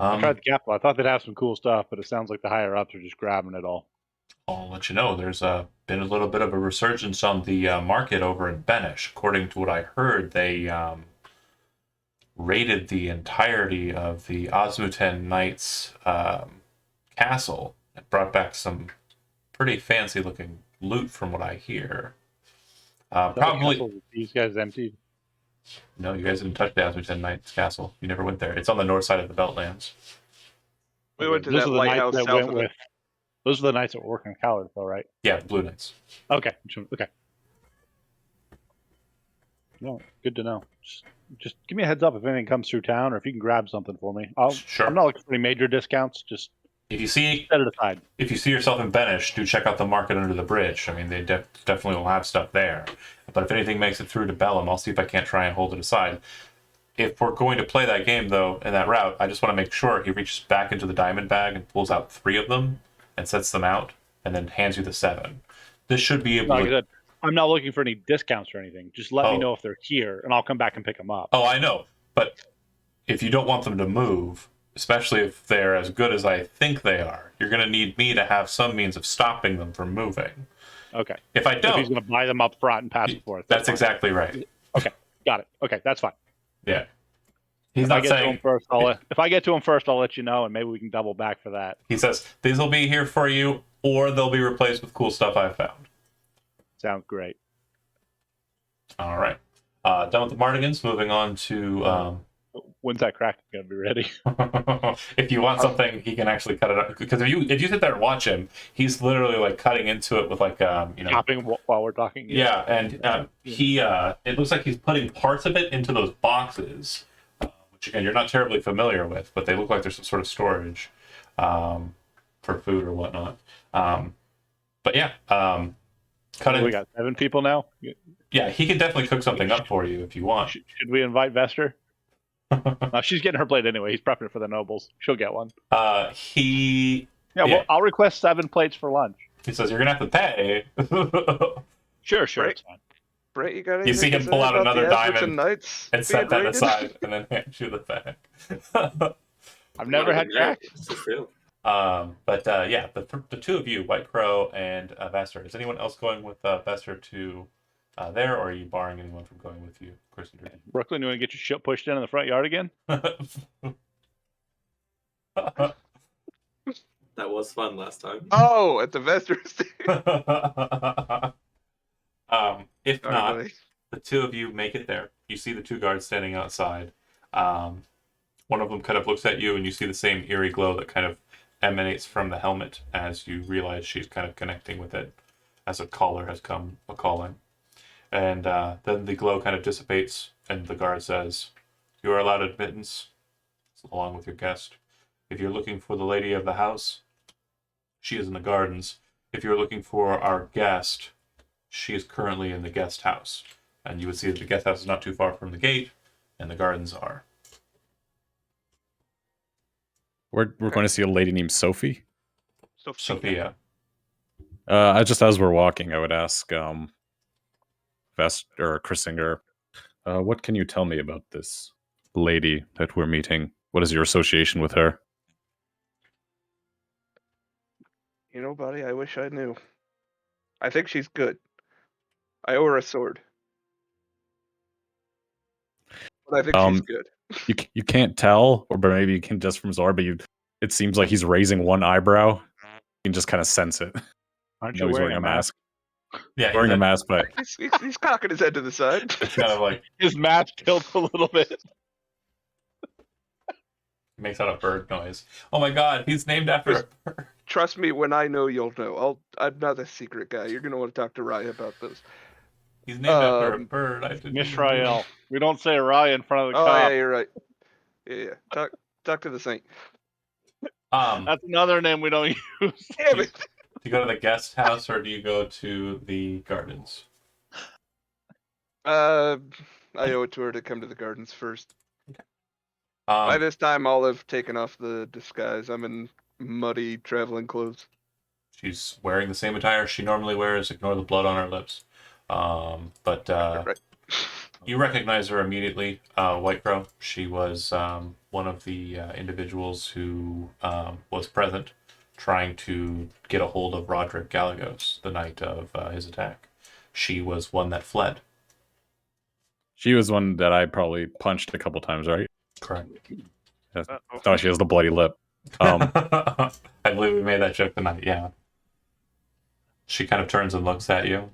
I tried the capital. I thought they'd have some cool stuff, but it sounds like the higher ups are just grabbing it all. I'll let you know. There's been a little bit of a resurgence on the market over in Benish. According to what I heard, they raided the entirety of the Osmuten Knights castle and brought back some pretty fancy-looking loot, from what I hear. Probably. These guys emptied. No, you guys didn't touch the Osmuten Knights castle. You never went there. It's on the north side of the Beltlands. We went to Those that are the knights lighthouse that south went of with. Those are the knights that were working on Callard, though, right? Yeah, Blue Knights. Okay. No, good to know. Just give me a heads up if anything comes through town, or if you can grab something for me. Sure. I'm not looking for any major discounts. Just If you see set it aside. If you see yourself in Benish, do check out the market under the bridge. I mean, they definitely will have stuff there. But if anything makes it through to Bellum, I'll see if I can't try and hold it aside. If we're going to play that game, though, in that route, I just want to make sure he reaches back into the diamond bag and pulls out 3 of them and sets them out, and then hands you the 7. This should be able Like I to... said, I'm not looking for any discounts or anything. Just let me Oh. know if they're here, and I'll come back and pick them up. Oh, I know. But if you don't want them to move, especially if they're as good as I think they are, you're going to need me to have some means of stopping them from moving. Okay. If I If don't... he's going to buy them up front and pass it forth. That's fine. exactly right. Okay. Got it. Okay, that's fine. Yeah. He's If I not get to him saying... first, if I get to him first, I'll let you know, and maybe we can double back for that. He says, these will be here for you, or they'll be replaced with cool stuff I found. Sounds great. All right. Done with the Mardigans, moving on to... When's that crack going to be ready? if you want something, he can actually cut it up. Because if you sit there and watch him, he's literally like cutting into it with like, Chopping while we're talking? Yeah, and it looks like he's putting parts of it into those boxes, which again, you're not terribly familiar with, but they look like there's some sort of storage for food or whatnot. But yeah, cut We it. got 7 people now. Yeah, he can definitely cook something up for you if you want. Should we invite Vester? No, she's getting her plate anyway. He's prepping it for the nobles. She'll get one. He Yeah, Yeah. well, I'll request 7 plates for lunch. says you're gonna have to pay. Sure, Right. it's fine. Brett, you got You anything see to him say pull out about another the Aztecs diamond and Knights and set being that raided? aside, and then hand you the bag. I've never had Jack. Jack. It's for sale. But yeah, the two of you, White Crow and Vester. Is anyone else going with Vester to there, or are you barring anyone from going with you, Chris and Drew? Brooklyn, you want to get your shit pushed in the front yard again? That was fun last time. Oh, at the Vesters. If Sorry, not, buddy. the two of you make it there. You see the 2 guards standing outside. One of them kind of looks at you, and you see the same eerie glow that kind of emanates from the helmet as you realize she's kind of connecting with it as a caller has come a-calling. And then the glow kind of dissipates, and the guard says, "You are allowed admittance, along with your guest. If you're looking for the lady of the house, she is in the gardens. If you're looking for our guest, she is currently in the guest house." And you would see that the guest house is not too far from the gate, and the gardens are. We're going to see a lady named Sophie. Sophia. As we're walking, I would ask Vest or Chrissinger, what can you tell me about this lady that we're meeting? What is your association with her? You know, buddy, I wish I knew. I think she's good. I owe her a sword. But I think she's good. You can't tell, or maybe you can just from Zor, but it seems like he's raising one eyebrow. You can just kind of sense it. Aren't You you know he's wearing a mask? Yeah, Wearing a mask, but He's cocking his head to the side. It's kind of like His mask tilts a little bit. makes out a bird noise. Oh my god, he's named after a bird. Trust me, when I know, you'll know. I'm not a secret guy. You're gonna want to talk to Raya about this. He's named after a bird. I didn't Miss even know. Rael. We don't say Raya in front of the Oh cop. yeah, you're right. Yeah. Talk to the saint. That's another name we don't use. Damn it. Do you go to the guest house or do you go to the gardens? I owe it to her to come to the gardens first. By Um, this time, I'll have taken off the disguise. I'm in muddy traveling clothes. she's wearing the same attire she normally wears. Ignore the blood on her lips. But Right. you recognize her immediately, White Crow. She was one of the individuals who was present trying to get a hold of Roderick Galagos the night of his attack. She was one that fled. she was one that I probably punched a couple times, right? Correct. Oh, she has the bloody lip. I believe we made that joke tonight, yeah. She kind of turns and looks at you,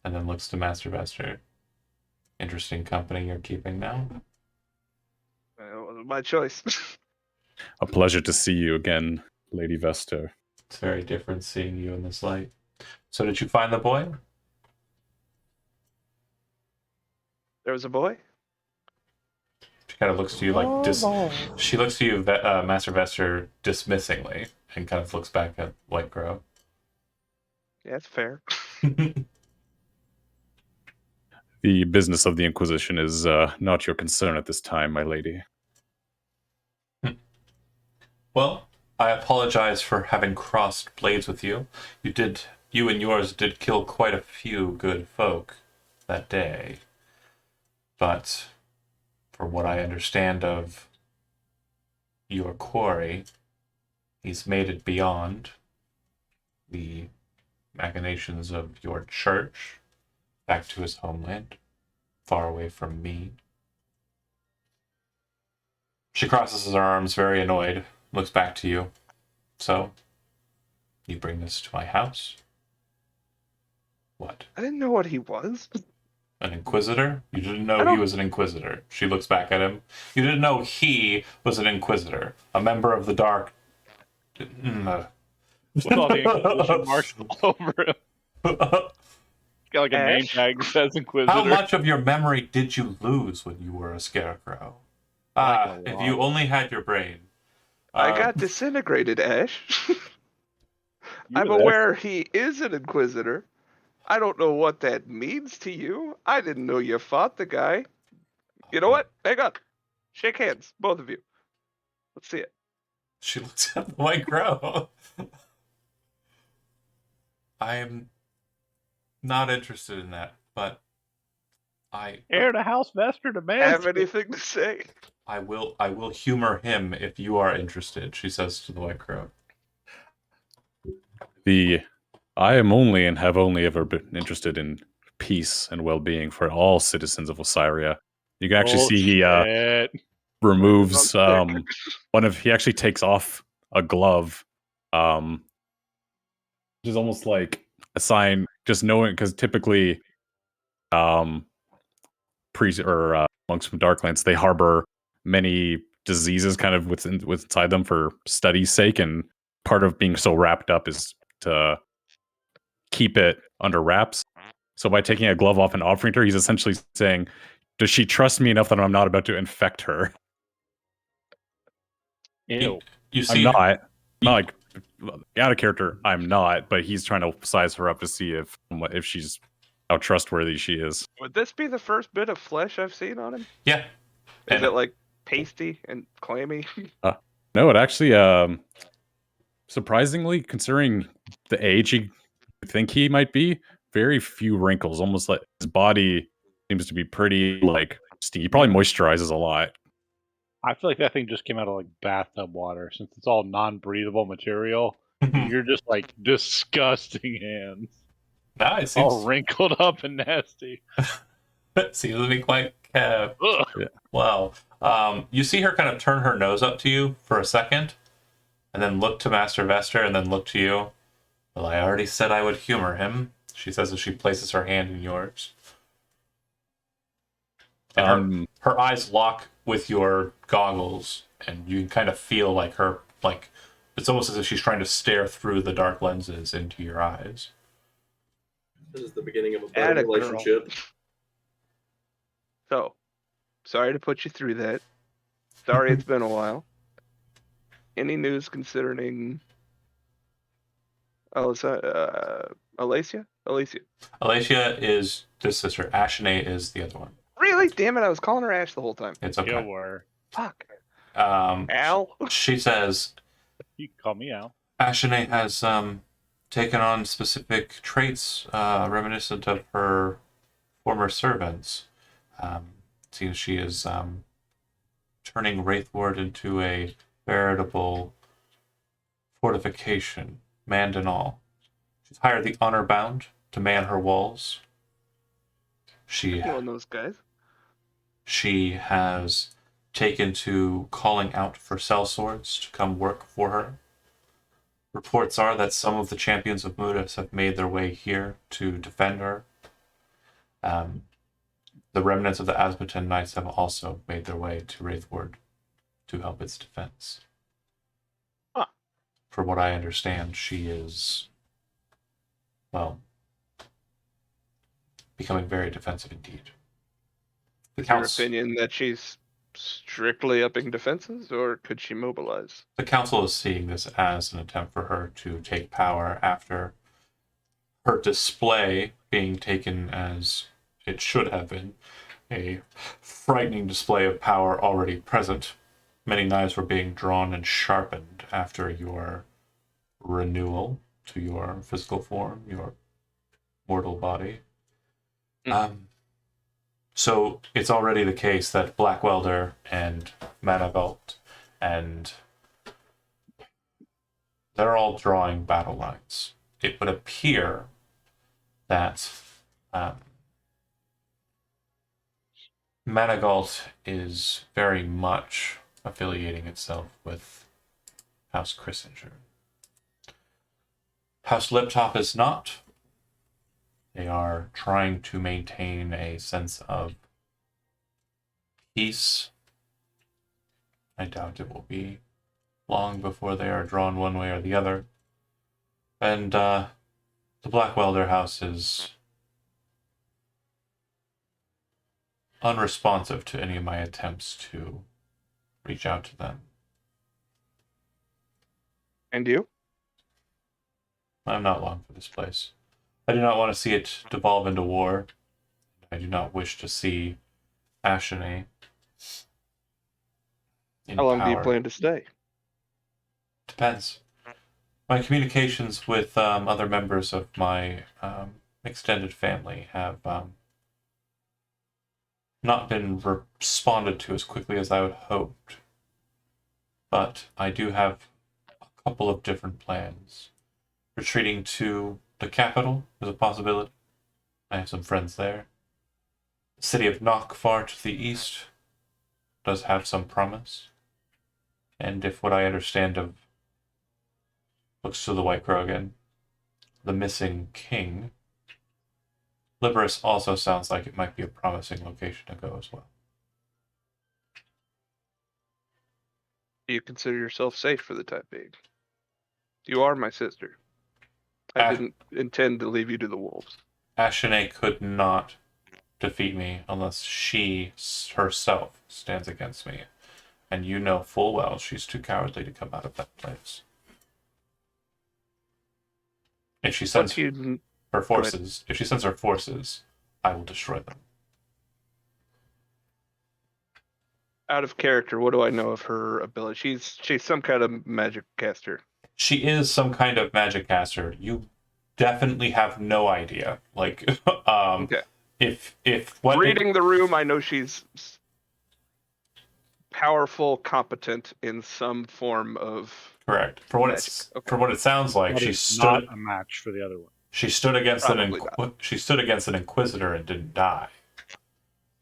and then looks to Master Vester. Interesting company you're keeping now. It wasn't my choice. A pleasure to see you again, Lady Vester. It's very different seeing you in this light. So did you find the boy? There was a boy? She kind of looks to you like she looks to you, Master Vester, dismissingly, and kind of looks back at White Crow. Yeah, that's fair. The business of the Inquisition is not your concern at this time, my lady. Well, I apologize for having crossed blades with you. You and yours did kill quite a few good folk that day. But from what I understand of your quarry, he's made it beyond the machinations of your church, back to his homeland, far away from me. She crosses her arms, very annoyed, looks back to you. So, you bring this to my house? What? I didn't know what he was. An inquisitor? You didn't know he was an inquisitor. She looks back at him. You didn't know he was an inquisitor. A member of the dark... With all the Inquisition marks all over him. Got like a name Ash? tag that says Inquisitor. How much of your memory did you lose when you were a scarecrow? Like a If lot. you only had your brain. I got disintegrated, Ash. You I'm were there. aware he is an Inquisitor. I don't know what that means to you. I didn't know you fought the guy. You know what? Hang on. Shake hands, both of you. Let's see it. She looks at the white crow. I am not interested in that, but Heir to House Vester demands. Have anything to say? I will humor him if you are interested, she says to the white crow. I am only and have only ever been interested in peace and well-being for all citizens of Osiria. You can actually see he Bullshit. removes Stick. he actually takes off a glove, which is almost like a sign, just knowing, because typically priests or monks from Darklands, they harbor many diseases kind of inside them for study's sake, and part of being so wrapped up is to keep it under wraps. So by taking a glove off and offering it to her, he's essentially saying, does she trust me enough that I'm not about to infect her? Ew. You I'm see, not like out of character. I'm not, but he's trying to size her up to see if she's how trustworthy she is. Would this be the first bit of flesh I've seen on him? yeah, Is And- it like pasty and clammy? No, it actually, surprisingly, considering the age you think he might be, very few wrinkles. Almost like his body seems to be pretty like he probably moisturizes a lot. I feel like that thing just came out of like bathtub water since it's all non-breathable material. You're just like disgusting hands. no, it All seems wrinkled up and nasty. seems to be quite Ugh. well. You see her kind of turn her nose up to you for a second, and then look to Master Vester, and then look to you. Well, I already said I would humor him, she says as she places her hand in yours. And her eyes lock with your goggles, and you can kind of feel like her, like, it's almost as if she's trying to stare through the dark lenses into your eyes. This is the beginning of a Atta better girl. relationship. So, sorry to put you through that. Sorry it's been a while. Any news concerning Alacia? Alacia is this sister. Ashene is the other one. Really? Damn it, I was calling her Ash the whole time. It's You okay. were. Fuck. Al? Al? She says, You can call me out. Ashene has taken on specific traits reminiscent of her former servants. Seems she is turning Wraithward into a veritable fortification, manned and all. She's hired the Honor Bound to man her walls. Knowing those guys. She has taken to calling out for sellswords to come work for her. Reports are that some of the champions of Mudas have made their way here to defend her. The remnants of the Asmotan Knights have also made their way to Wraithward to help its defense. Huh. From what I understand, she is, well, becoming very defensive indeed. The Your council, opinion that she's strictly upping defenses, or could she mobilize? the council is seeing this as an attempt for her to take power after her display being taken as it should have been, a frightening display of power already present. Many knives were being drawn and sharpened after your renewal to your physical form, your mortal body. So it's already the case that Black Welder and Manavelt and they're all drawing battle lines. It would appear that Managalt is very much affiliating itself with House Christinger. House Liptop is not. They are trying to maintain a sense of peace. I doubt it will be long before they are drawn one way or the other. And the Black Welder House is unresponsive to any of my attempts to reach out to them. And you? I'm not long for this place. I do not want to see it devolve into war. I do not wish to see Ashene in How long do you power. plan to stay? Depends. My communications with other members of my extended family have not been responded to as quickly as I would hoped. But I do have a couple of different plans. Retreating to the capital is a possibility. I have some friends there. The city of Nock, far to the east, does have some promise. And if what I understand of looks to the White Crow again, the missing king, Liberus also sounds like it might be a promising location to go as well. Do you consider yourself safe for the time being? You are my sister. I Ah. didn't intend to leave you to the wolves. Ashene could not defeat me unless she herself stands against me. And you know full well she's too cowardly to come out of that place. If she What sends do you her forces, I will destroy them. out of character, what do I know of her ability? She's some kind of magic caster. She is some kind of magic caster. You definitely have no idea. Like, Okay. if what Reading the room, I know she's powerful, competent in some form of. correct for what magic. it's Okay. for what it sounds like, That she is stood not a match for the other one. she stood against Probably she stood against an inquisitor and didn't die.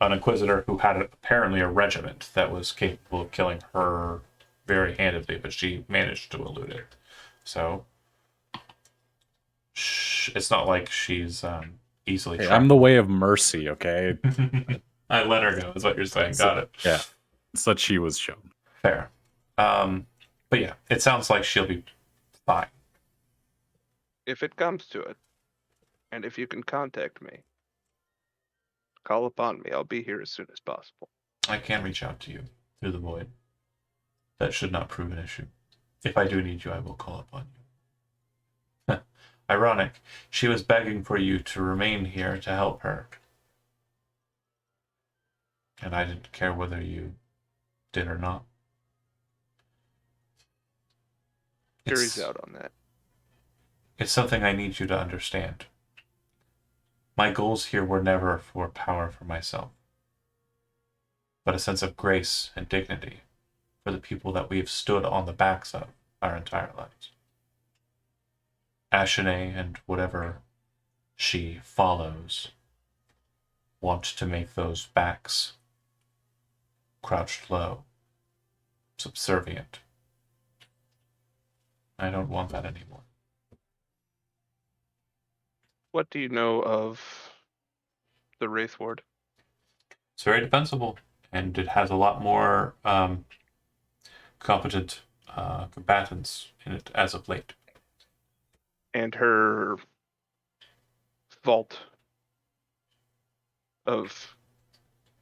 An inquisitor who had apparently a regiment that was capable of killing her very handedly, but she managed to elude it. So it's not like she's easily. Hey, I'm the way of mercy, okay? I let her go, is what you're saying. Got it. Yeah. It's that she was shown. Fair. But yeah, it sounds like she'll be fine. If it comes to it, and if you can contact me, call upon me. I'll be here as soon as possible. I can reach out to you through the void. That should not prove an issue. If I do need you, I will call upon you. Ironic. She was begging for you to remain here to help her. And I didn't care whether you did or not. Jury's out on that. It's something I need you to understand. My goals here were never for power for myself, but a sense of grace and dignity for the people that we have stood on the backs of our entire lives. Ashene and whatever she follows want to make those backs crouched low, subservient. I don't want that anymore. What do you know of the Wraith Ward? It's very defensible, and it has a lot more competent combatants in it as of late. And her vault of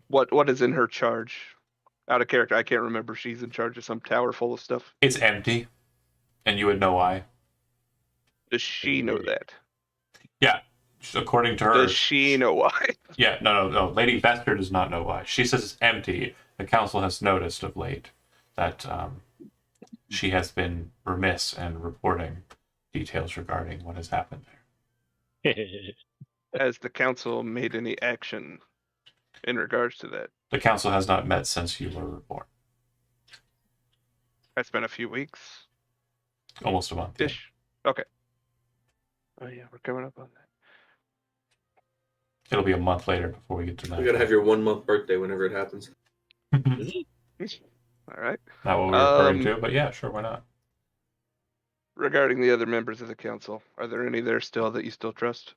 what is in her charge? Out of character, I can't remember. She's in charge of some tower full of stuff. It's empty, and you would know why. Does she know that? Yeah, according to her. Does she know why? Yeah, no. Lady Vester does not know why. She says it's empty. The council has noticed of late that she has been remiss in reporting details regarding what has happened there. Has the council made any action in regards to that? The council has not met since you were reborn. It's been a few weeks. Almost a month. Yeah. Ish. Okay. Oh yeah, we're coming up on that. It'll be a month later before we get to that. You gotta have your 1 month birthday whenever it happens. All right. Not what we were referring to, but yeah, sure, why not? Regarding the other members of the council, are there any there still that you still trust?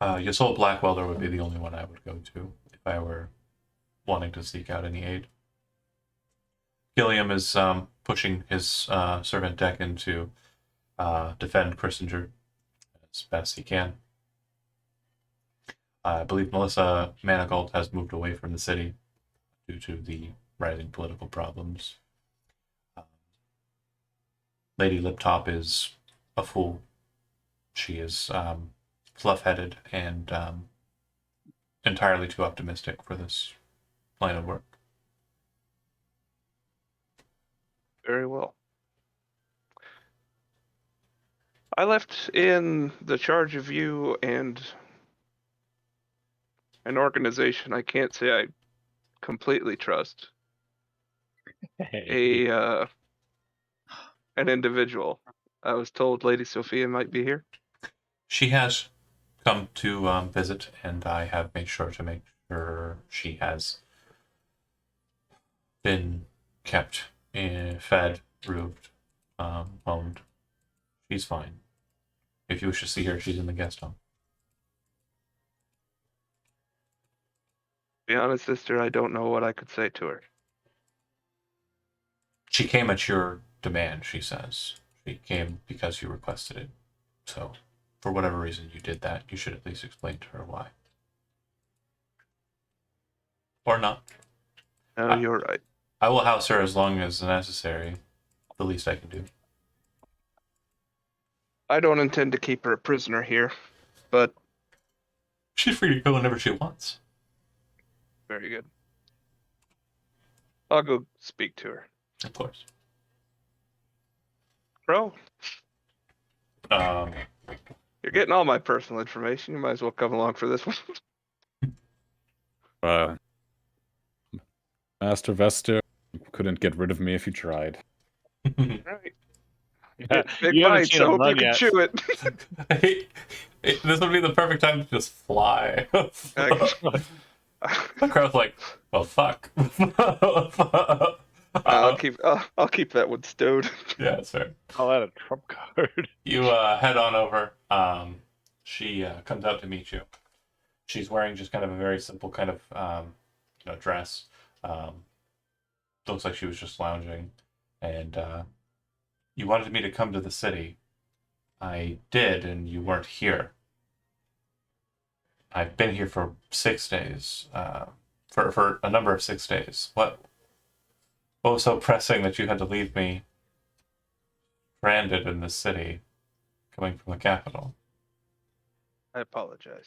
Yasol Blackwelder would be the only one I would go to if I were wanting to seek out any aid. Gilliam is pushing his servant Deccan to defend Christinger as best he can. I believe Melissa Manigault has moved away from the city due to the rising political problems. Lady Liptop is a fool. She is fluff-headed and entirely too optimistic for this line of work. Very well. I left in the charge of you and an organization I can't say I completely trust. An individual. I was told Lady Sophia might be here. She has come to visit, and I have made sure to make sure she has been kept, fed, roofed, owned. She's fine. If you wish to see her, she's in the guest home. To be honest, sister, I don't know what I could say to her. She came at your demand, she says. She came because you requested it. So, for whatever reason you did that, you should at least explain to her why. Or not. No, you're right. I will house her as long as necessary. The least I can do. I don't intend to keep her a prisoner here, but She's free to go whenever she wants. very good. I'll go speak to her. Of course. Bro, Um, you're getting all my personal information. You might as well come along for this one. Master Vester couldn't get rid of me if you tried. Right. Yeah, Big you haven't bite, seen so him hope you run can yet. chew it. This would be the perfect time to just fly. The crowd's like, well, fuck. I'll keep that one stowed. Yeah, that's fair. Call that a trump card. You head on over. She comes out to meet you. She's wearing just kind of a very simple kind of dress. Looks like she was just lounging. And you wanted me to come to the city. I did, and you weren't here. I've been here for 6 days. For a number of 6 days. What was so pressing that you had to leave me stranded in this city, coming from the capital? I apologize.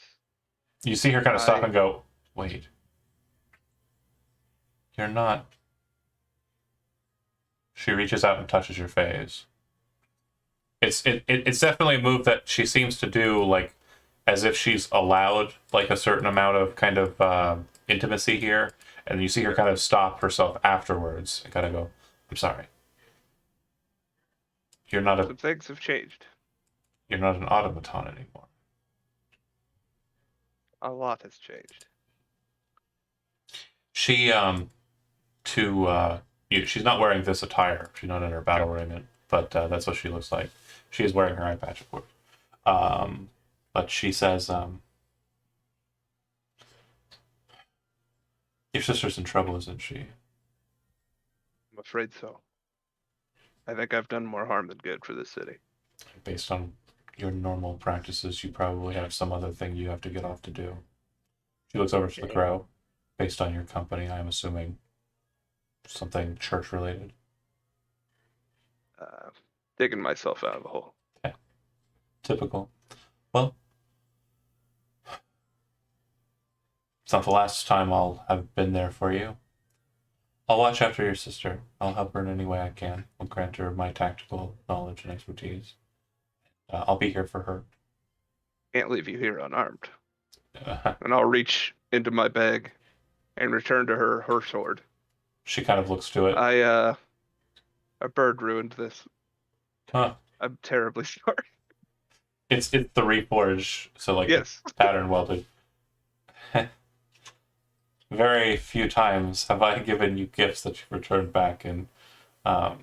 You see her kind of stop and go, wait. You're not... She reaches out and touches your face. It's definitely a move that she seems to do, like, as if she's allowed, like, a certain amount of kind of intimacy here. And you see her kind of stop herself afterwards and kind of go, I'm sorry. You're not Some things have changed. You're not an automaton anymore. A lot has changed. She she's not wearing this attire. She's not in her battle raiment, but that's what she looks like. She is wearing her eye patch, of course. But she says, your sister's in trouble, isn't she? I'm afraid so. I think I've done more harm than good for this city. Based on your normal practices, you probably have some other thing you have to get off to do. She looks over to the crow. Based on your company, I'm assuming something church-related. Digging myself out of a hole. Yeah. Typical. Well, it's not the last time I'll have been there for you. I'll watch after your sister. I'll help her in any way I can. I'll grant her my tactical knowledge and expertise. I'll be here for her. Can't leave you here unarmed. And I'll reach into my bag and return to her sword. She kind of looks to it. A bird ruined this. Huh. I'm terribly sorry. It's the reforge, so like Yes. it's pattern welded. Very few times have I given you gifts that you've returned back in not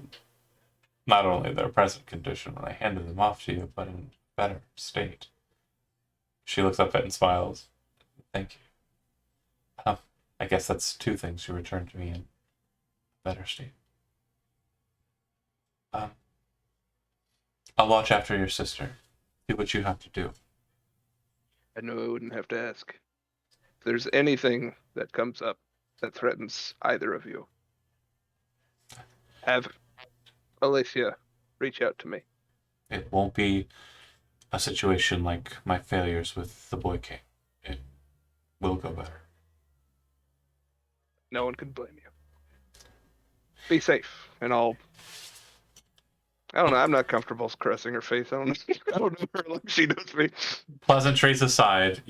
only their present condition when I handed them off to you, but in better state. She looks up and smiles. Thank you. I guess that's two things you returned to me in better state. I'll watch after your sister. Do what you have to do. I knew I wouldn't have to ask. If there's anything that comes up that threatens either of you, have Alicia reach out to me. It won't be a situation like my failures with the Boy King. It will go better. No one can blame you. Be safe, and I don't know. I'm not comfortable caressing her face. I don't know. I don't know her like she knows me. Pleasantries aside,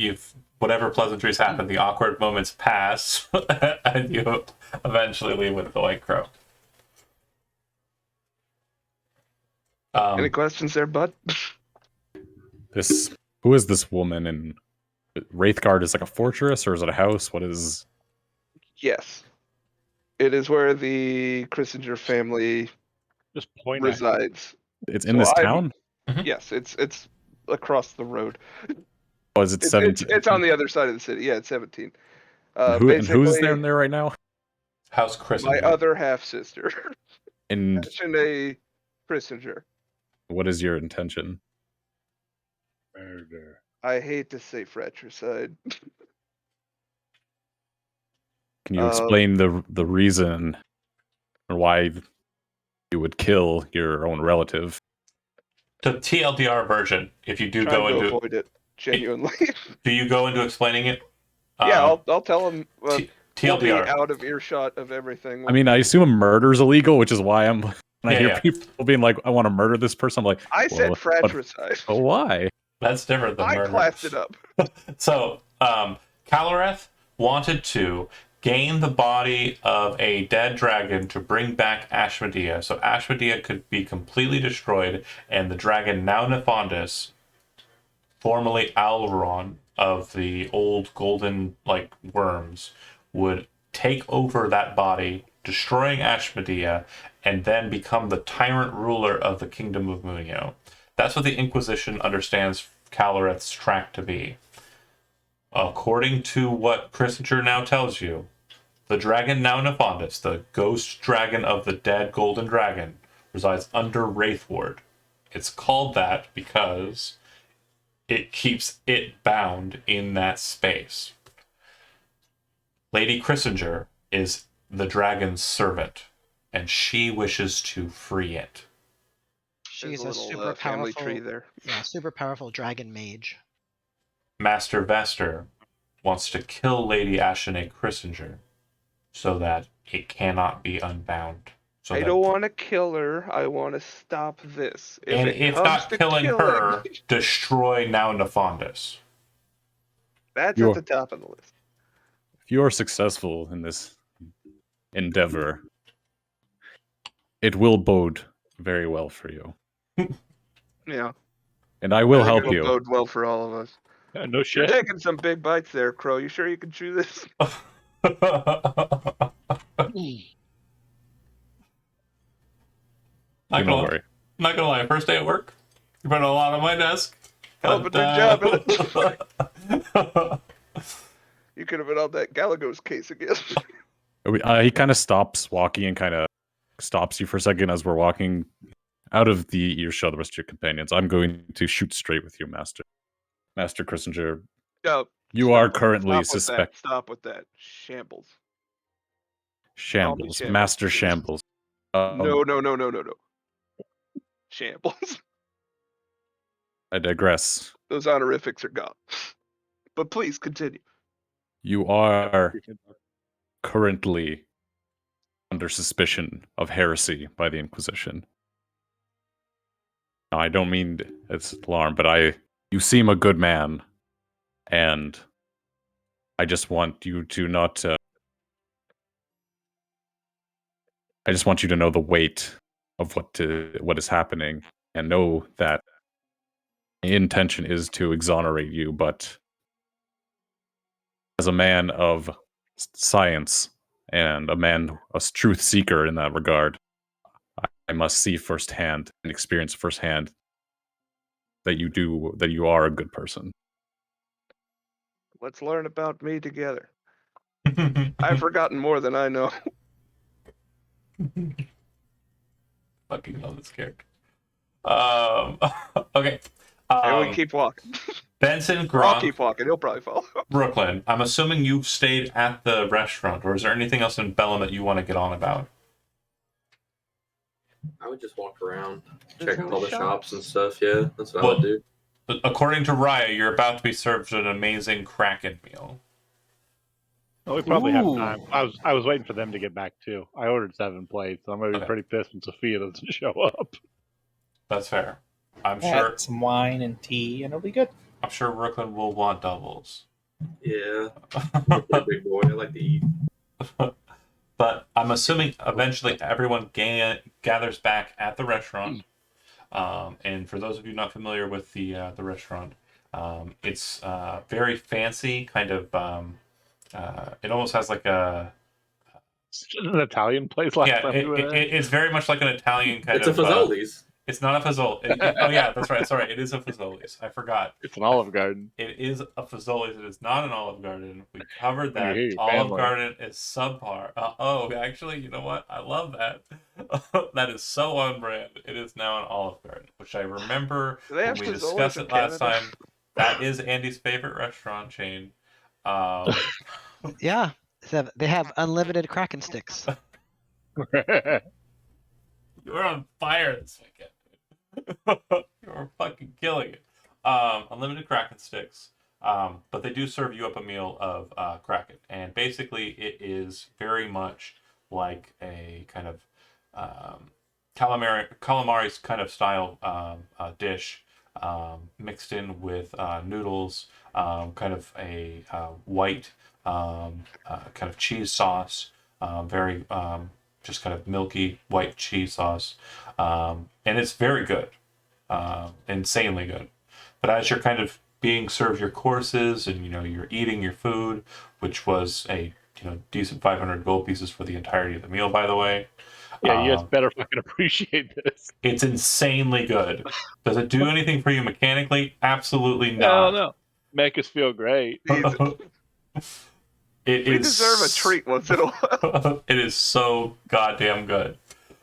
whatever pleasantries happen, the awkward moments pass, and you eventually leave with the White Crow. Any questions there, bud? Who is this woman? And Wraithguard is like a fortress, or is it a house? What is? Yes. It is where the Christinger family Just point at resides. It's in So this I'm- town. Yes, it's across the road. Or is it It's 17? it's on the other side of the city. Yeah, it's 17. And who's Basically, there right now? House my Christendom. other half sister, And Shanae Christinger. what is your intention? murder. I hate to say fratricide. Can you Um, explain the reason or why you would kill your own relative? The TLDR version, if you do Trying go to into, avoid it genuinely. do you go into explaining it? Yeah, I'll tell him. We'll be TLDR. out of earshot of everything. I mean, I assume murder's illegal, which is why when I Yeah, hear yeah. people being like, "I want to murder this person," I'm like, I said well, fratricide. but why? That's different than I murder. classed it up. So, Caloreth wanted to gain the body of a dead dragon to bring back Ashmedea, so Ashmedea could be completely destroyed, and the dragon now Nefandus, formerly Alvaron of the old golden worms, would take over that body, destroying Ashmedea, and then become the tyrant ruler of the kingdom of Munio. That's what the Inquisition understands Caloreth's track to be. According to what Christinger now tells you, the dragon now Nefandus, the ghost dragon of the dead golden dragon, resides under Wraithward. It's called that because it keeps it bound in that space. Lady Christinger is the dragon's servant, and she wishes to free it. She's There's a little, super family powerful, tree there. yeah, super powerful dragon mage. Master Vester wants to kill Lady Ashene Christinger so that it cannot be unbound. So I that- don't want to kill her. I want to stop this. and it if comes not to killing her, killing, destroy now Nefandus. that's You're- at the top of the list. If you are successful in this endeavor, it will bode very well for you, Yeah, and I will I think help it'll you. bode well for all of us. Yeah, no You're shit. taking some big bites there, Crow. You sure you can chew this? Not Don't gonna, worry. not gonna lie, first day at work, you put a lot on my desk. Hell of a but, good job, You could have been on that Galagos case again. He kind of stops walking and kind of stops you for a second as we're walking out of the earshot of the rest of your companions. I'm going to shoot straight with you, Master Christinger. No, You are currently suspect Stop with that. Shambles. Shambles, Shambles. Master Shambles. No. Shambles. I digress. Those honorifics are gone. But please continue. You are currently under suspicion of heresy by the Inquisition. Now, I don't mean it's alarm, but you seem a good man, and I just want you to not. I just want you to know the weight of what is happening, and know that the intention is to exonerate you, but as a man of science and a truth seeker in that regard, I must see firsthand and experience firsthand that you are a good person. Let's learn about me together. I've forgotten more than I know. Fucking love this character. Okay. And we keep walking. Benson I'll Groff, keep walking. He'll probably follow. Brooklyn. I'm assuming you've stayed at the restaurant, or is there anything else in Bellum that you want to get on about? I would just walk around, There's check in out all the shops shops. and stuff. Yeah, that's what I Well, would do. according to Raya, you're about to be served an amazing Kraken meal. Well, we probably have Ooh. time. I was waiting for them to get back too. I ordered 7 plates. So I'm gonna be Okay. pretty pissed when Sophia doesn't show up. That's fair. I'm That, sure. some wine and tea, and it'll be good. I'm sure Brooklyn will want doubles. Yeah, I'm a pretty big boy. I like to eat. But I'm assuming eventually everyone gathers back at the restaurant. And for those of you not familiar with the restaurant, it's very fancy, kind of. It almost has like a An Italian place last yeah. time we were there. It's very much like an Italian kind It's a of. Fazoli's. It's not a Fazoli. Oh yeah, that's right. Sorry, it is a Fazoli's. I forgot. It's an Olive Garden. It is a Fazoli's. It is not an Olive Garden. We covered that. You hear your Olive family. Garden is subpar. Actually, you know what? I love that. That is so on brand. It is now an Olive Garden, which I remember Do they when have we Fazoli's discussed in it last Canada? time. That is Andy's favorite restaurant chain. Yeah, they have unlimited Kraken sticks. You're on fire this weekend. You're fucking killing it. Unlimited Kraken sticks. But they do serve you up a meal of Kraken. And basically, it is very much like a kind of calamari's kind of style dish mixed in with noodles, kind of a white kind of cheese sauce, very just kind of milky white cheese sauce, and it's very good, insanely good. But as you're kind of being served your courses and you're eating your food, which was a decent 500 gold pieces for the entirety of the meal, by the way. Yeah, you guys better fucking appreciate this. It's insanely good. Does it do anything for you mechanically? Absolutely No, not. no. Make us feel great. We deserve a treat once in a while. It is so goddamn good.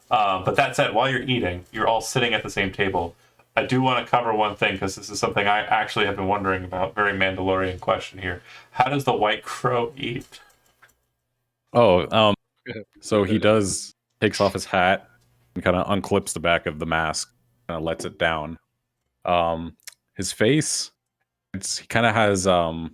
But that said, while you're eating, you're all sitting at the same table. I do want to cover one thing because this is something I actually have been wondering about. Very Mandalorian question here. How does the White Crow eat? Oh, so he takes off his hat and kind of unclips the back of the mask, kind of lets it down. His face, he kind of has so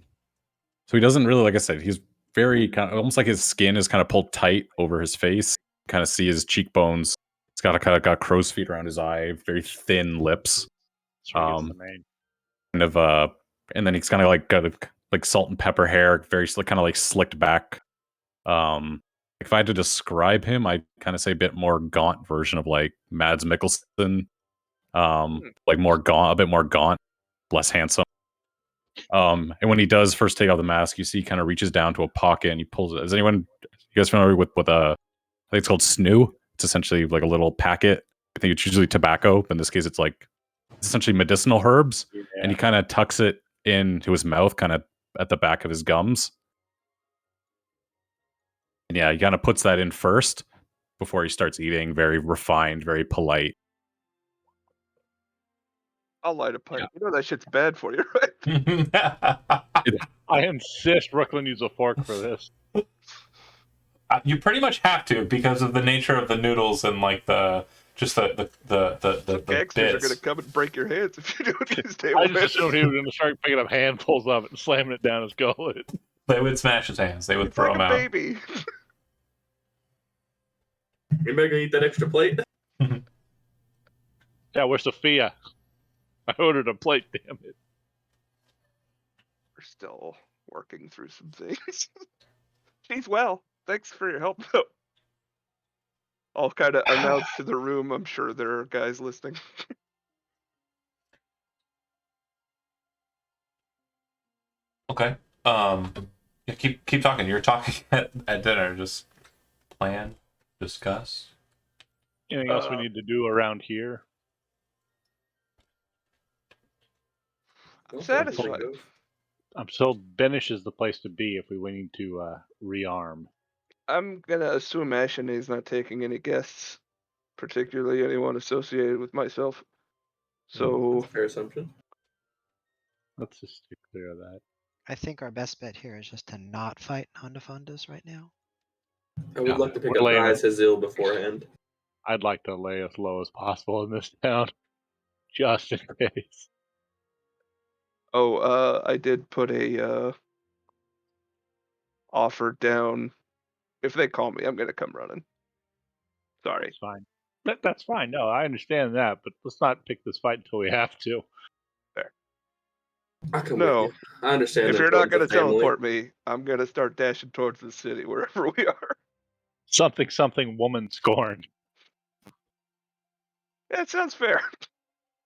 he doesn't really, like I said, he's very kind of almost like his skin is kind of pulled tight over his face. Kind of see his cheekbones. He's got crow's feet around his eye, very thin lips. That's where he gets the name. Kind of and then he's kind of like got like salt and pepper hair, very kind of like slicked back. If I had to describe him, I'd kind of say a bit more gaunt version of like Mads Mikkelsen. Like more gaunt, a bit more gaunt, less handsome. And when he does first take off the mask, you see he kind of reaches down to a pocket and he pulls it. Is anyone, you guys familiar with I think it's called snoo? It's essentially like a little packet. I think it's usually tobacco, but in this case, it's essentially medicinal herbs. Yeah. And he kind of tucks it into his mouth, kind of at the back of his gums. And yeah, he kind of puts that in first before he starts eating. Very refined, very polite. I'll light a pipe. Yeah. You know that shit's bad for you, right? I insist Brooklyn use a fork for this. You pretty much have to because of the nature of the noodles and like the Gangsters are gonna come and break your hands if you do these table. I just assumed he was gonna start picking up handfuls of it and slamming it down his gullet. They would smash his hands. They would It's throw like him a out. baby. Anybody gonna eat that extra plate? Yeah, where's Sophia? I ordered a plate, damn it. We're still working through some things. She's well. Thanks for your help, though. I'll kind of announce to the room. I'm sure there are guys listening. Okay. Yeah, keep talking. You're talking at dinner. Just plan, discuss. Anything else we need to do around here? I'm satisfied. I'm so Benish is the place to be if we need to rearm. I'm gonna assume Ashenay's not taking any guests, particularly anyone associated with myself. So That's a fair assumption. Let's just stay clear of that. I think our best bet here is just to not fight Hondafondas right now. I would like to pick we're up laying Rise Hazil beforehand. I'd like to lay as low as possible in this town, just in case. Oh, I did put a offer down. If they call me, I'm gonna come running. Sorry. That's fine. That's fine. No, I understand that, but let's not pick this fight until we have to. I'll come No. with you. I understand. If the you're not gonna importance of family. teleport me, I'm gonna start dashing towards the city wherever we are. Something woman scorned. That sounds fair.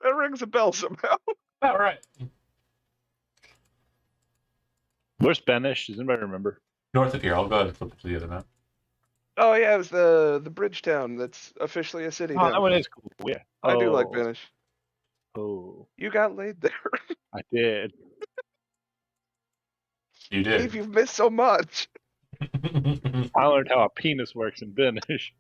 That rings a bell somehow. All right. Where's Benish? Does anybody remember? North of here. I'll go ahead and flip it to the other map. Oh yeah, it was the bridge town that's officially a city Oh, now. that one is cool. Yeah. I do like Vanish. Oh, You got laid there. I did. You Dave, did. you've missed so much. I learned how a penis works in Benish.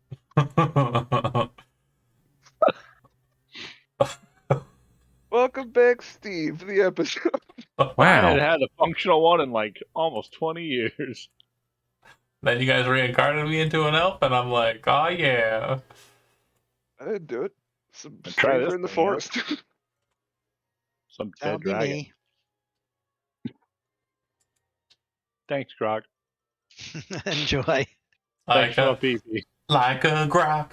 Welcome back, Steve, to the episode. I Wow. had had a functional one in like almost 20 years. Then you guys reincarnated me into an elf, and I'm like, oh yeah. I didn't do it. Some And try stranger this in the thing out. forest. Some That'll dead be dragon. me. Thanks, Grog. Enjoy. Like Thanks for a, the PP. like a grok.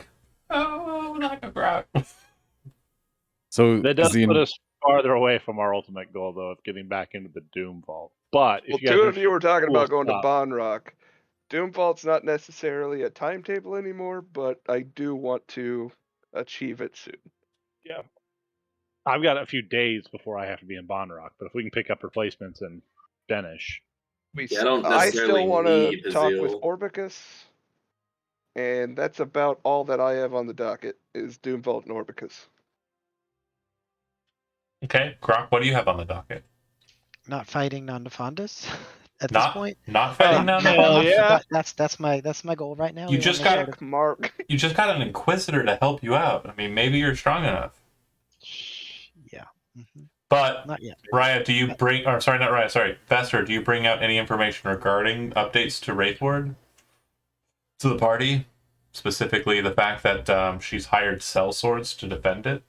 Oh, like a grok. So That is does the put us farther away from our ultimate goal, though, of getting back into the Doom Vault. But if Well, you guys two are of you were talking cool about going to stuff. Bond Rock. Doom Vault's not necessarily a timetable anymore, but I do want to achieve it soon. Yeah. I've got a few days before I have to be in Bond Rock, but if we can pick up replacements in Benish. Yeah, I don't I necessarily still want to need talk with Hazil. Orbicus, and that's about all that I have on the docket is Doom Vault and Orbicus. Okay, Grok, what do you have on the docket? Not fighting non-defendus at this Not point. not fighting Not- now. hell not- yeah. That's my goal right now. You We just wanna make got- sure Check mark. You just got an Inquisitor to help you out. I mean, maybe you're strong enough. yeah. Mhm. But Not yet. Raya, do you bring? Or sorry, not Raya. Sorry, Vester. Do you bring out any information regarding updates to Wraithward to the party? Specifically, the fact that she's hired sellswords to defend it.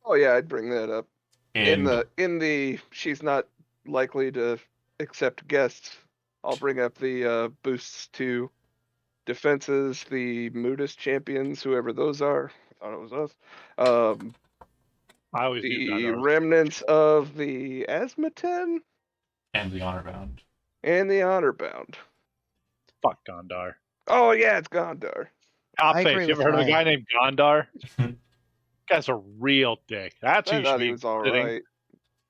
Oh yeah, I'd bring that up. In And the she's not likely to accept guests. I'll bring up the boosts to defenses, the Moodus champions, whoever those are. I thought it was us. I always knew The Gondor was remnants of the Asmatan and the honor bound. and the Honor Bound. fuck Gondar. Oh yeah, it's Gondar. Top I face. agree You ever with heard of a Ryan. guy named Gondar? Guy's a real dick. That's who I you should thought he be was all visiting.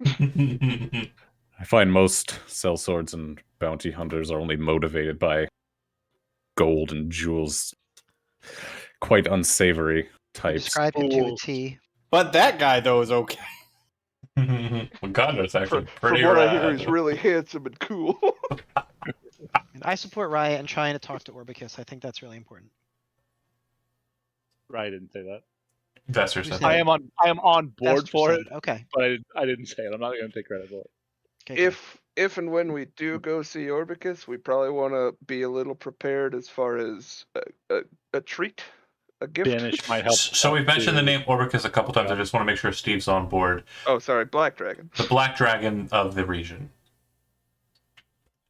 right. I find most sellswords and bounty hunters are only motivated by gold and jewels. Quite unsavory You types. describe it to a Fools. T. But that guy though is okay. Well, Gondor's actually From pretty what rad. I hear, he's really handsome and cool. And I support Riot and trying to talk to Orbicus. I think that's really important. Right, I didn't say that. Vester You said said that. I am on board Esther for said it, Okay. but I didn't say it. I'm not going to take credit for it. Okay, good. If and when we do go see Orbicus, we probably want to be a little prepared as far as a treat, a gift. Banish might help. So we've mentioned the name Orbicus a couple times. I just want to make sure Steve's on board. Oh, sorry, Black Dragon. The black dragon of the region.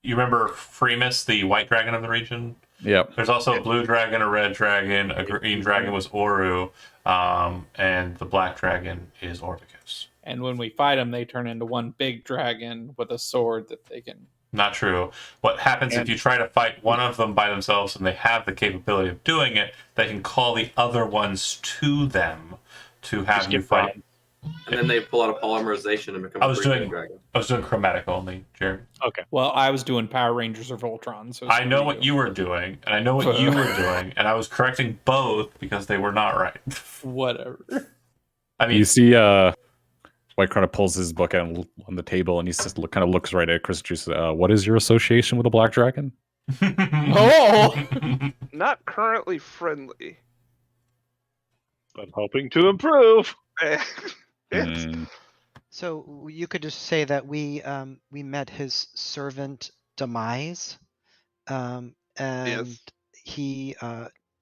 You remember Freemus, the white dragon of the region? Yep. There's also a blue dragon, a red dragon, a green dragon was Oru, and the black dragon is Orbicus. And when we fight them, they turn into one big dragon with a sword that they can. Not true. What happens if And- you try to fight one of them by themselves and they have the capability of doing it, they can call the other ones to them to have Just you get fight. bombed. And then they pull out a polymerization and become I a was green doing- dragon. I was doing chromatic only, Jared. Okay. Well, I was doing Power Rangers or Voltron. So I know what you were doing, and I know what you were doing, and I was correcting both because they were not right. Whatever. I mean, You see, White Crowder pulls his book out on the table, and he just kind of looks right at Chris and says, "What is your association with a black dragon?" Oh! Not currently friendly. But hoping to improve. It's Hmm. So you could just say that we met his servant Demise, and Yes. he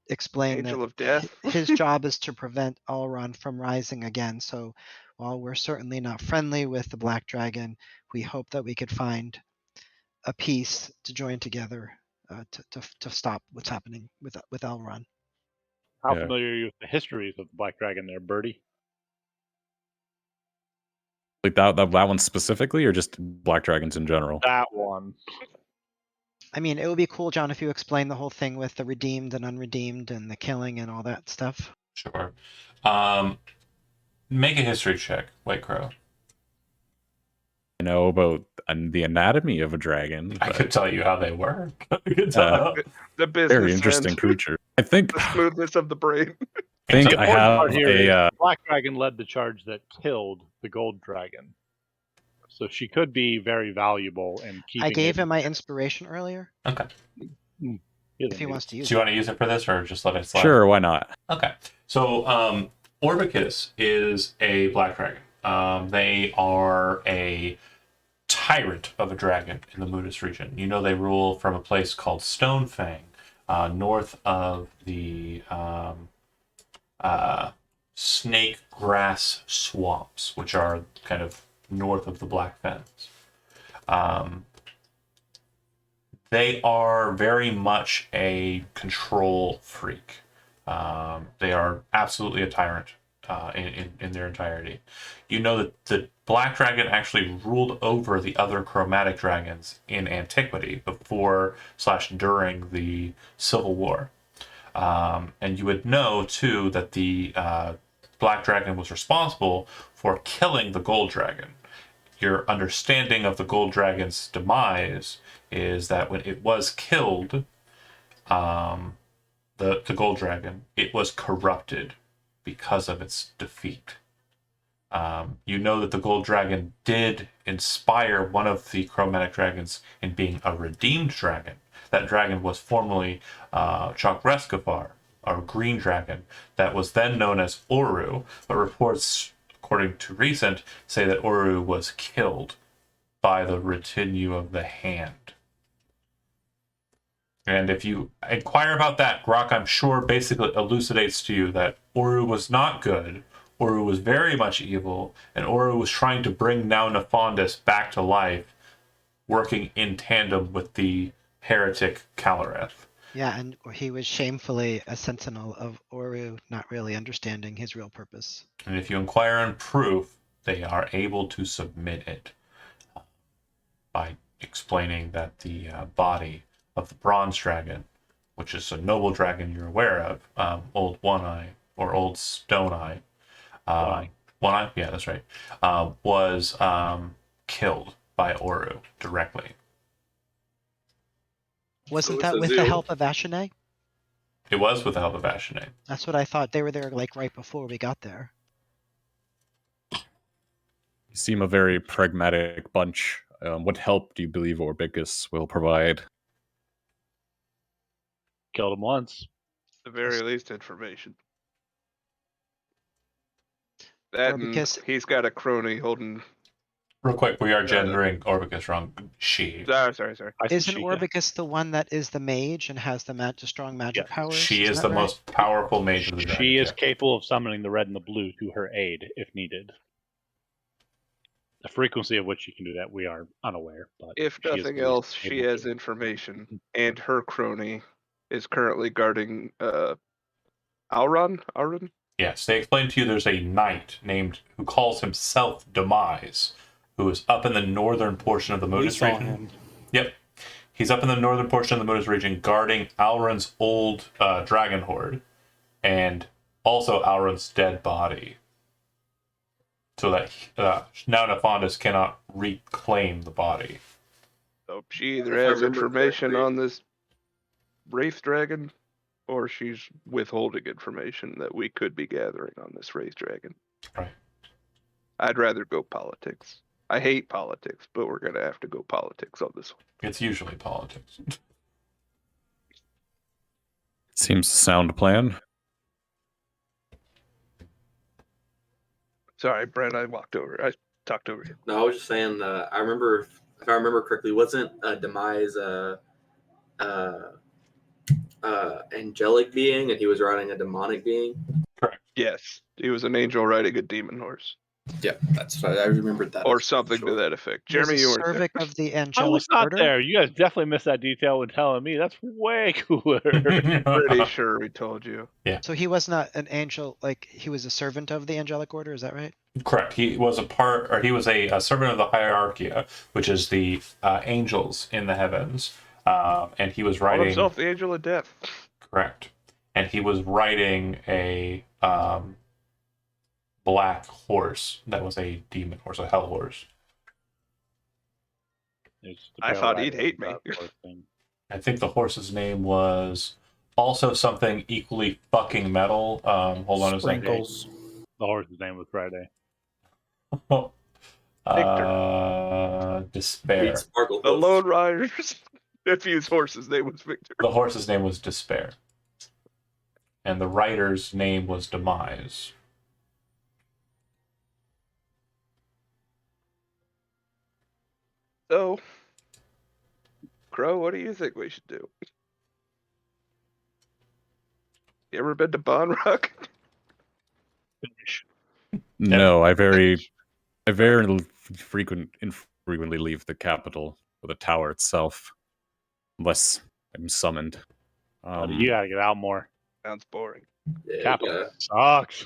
explain Angel that of Death. his job is to prevent Elrond from rising again. So while we're certainly not friendly with the Black Dragon, we hope that we could find a peace to join together to stop what's happening with Elrond. How Yeah. familiar are you with the histories of the Black Dragon there, Birdie? Like that one specifically, or just black dragons in general? That one. I mean, it would be cool, John, if you explain the whole thing with the redeemed and unredeemed and the killing and all that stuff. Sure. Make a history check, White Crow. I know about the anatomy of a dragon. I but, could tell you how they work. I could tell. The business very interesting end. creature. I think The smoothness of the brain. I The I important have part here is a Black Dragon led the charge that killed the Gold Dragon. So she could be very valuable in keeping I gave it. him my inspiration earlier. Okay. If he wants to use Do you it. want to use it for this, or just let it slide? sure, why not? Okay. So, Orbicus is a black dragon. They are a tyrant of a dragon in the Moodus region. You know, they rule from a place called Stonefang, north of the snake grass swamps, which are kind of north of the Black Fens. They are very much a control freak. They are absolutely a tyrant in their entirety. You know that the Black Dragon actually ruled over the other chromatic dragons in antiquity before/during the Civil War. And you would know, too, that the Black Dragon was responsible for killing the Gold Dragon. Your understanding of the Gold Dragon's demise is that when it was killed, the Gold Dragon, it was corrupted because of its defeat. You know that the Gold Dragon did inspire one of the chromatic dragons in being a redeemed dragon. That dragon was formerly Chokreskafar, or Green Dragon, that was then known as Oru, but reports, according to recent, say that Oru was killed by the retinue of the Hand. And if you inquire about that, Grok, I'm sure, basically elucidates to you that Oru was not good, Oru was very much evil, and Oru was trying to bring now Nefandus back to life, working in tandem with the heretic Calareth. Yeah, and he was shamefully a sentinel of Oru, not really understanding his real purpose. And if you inquire on proof, they are able to submit it by explaining that the body of the bronze dragon, which is a noble dragon you're aware of, Old One Eye or Old Stone Eye, One Eye, yeah, that's right, was killed by Oru directly. Wasn't So that it's with a the zoo. help of Ashenay? It was with the help of Ashenay. That's what I thought. They were there like right before we got there. You seem a very pragmatic bunch. What help do you believe Orbicus will provide? Killed him once. At the very least, information. That and Orbicus- he's got a crony holding. Real quick, we are gendering Orbicus wrong. She. Sorry. I said Isn't she- Orbicus the one that is the mage and has the strong magic Yeah, powers? She is that the right? most powerful mage of the dragons. She is yeah. capable of summoning the red and the blue to her aid if needed. The frequency of which she can do that, we are unaware. But If she is nothing at least else, she able has to. information, and her crony is currently guarding Auron. Yes, they explained to you there's a knight named who calls himself Demise, who is up in the northern portion of the We Moodus saw region. him. Yep. He's up in the northern portion of the Moodus region guarding Alrund's old dragon horde and also Alrund's dead body. So that now Nefandus cannot reclaim the body. So she either If I has remember information correctly- on this Wraith Dragon, or she's withholding information that we could be gathering on this Wraith Dragon. Right. I'd rather go politics. I hate politics, but we're gonna have to go politics on this one. It's usually politics. Seems a sound plan. Sorry, Brent, I talked over you. No, I was just saying. I remember, if I remember correctly, wasn't Demise angelic being, and he was riding a demonic being. Correct. Yes, he was an angel riding a demon horse, Yeah, that's right. I remembered that. or something to that effect. He was Jeremy, a you weren't there. servant of the I angelic was not order. there. You guys definitely missed that detail when telling me. That's way cooler. Pretty sure we told you. So he was not an angel, like he was a servant of the angelic order. Is that right? Correct. He was a servant of the hierarchia, which is the angels in the heavens, and he was Called riding. himself the Angel of Death. Correct, and he was riding a black horse that was a demon horse, a hell horse. I thought he'd hate me. I think the horse's name was also something equally fucking metal. Hold on a second. Sprinkles. The horse's name was Friday. Despair. Read Sparkle The Hoof. Lone Rider's nephew's horse's name was Victor. The horse's name was Despair. And the rider's name was Demise. So, Crow, what do you think we should do? You ever been to Bond Rock? Finish. No, I very infrequently leave the capital or the tower itself, unless I'm summoned. You gotta get out more. Sounds boring. Yeah, Capital yeah. sucks.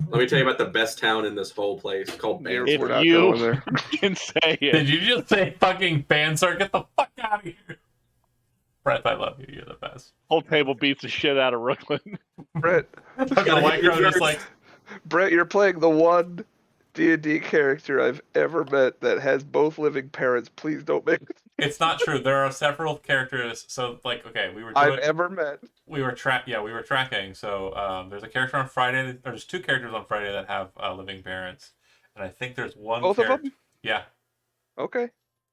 Let me tell you about the best town in this whole place called If If we're Bansford. not you going there. can say Did it. you just say fucking Bansir? Get the fuck out of here. Brett, I love you. You're the best. Whole table beats the shit out of Brooklyn. Brett, The white girl just like, Brett, you're playing the one D&D character I've ever met that has both living parents. Please don't make it. it's not true. There are several characters. So, like, okay, we were I've doing, ever met. we were tracking. So, there's a character on Friday. There's 2 characters on Friday that have living parents, and I think there's one. Both of them? Yeah, Okay.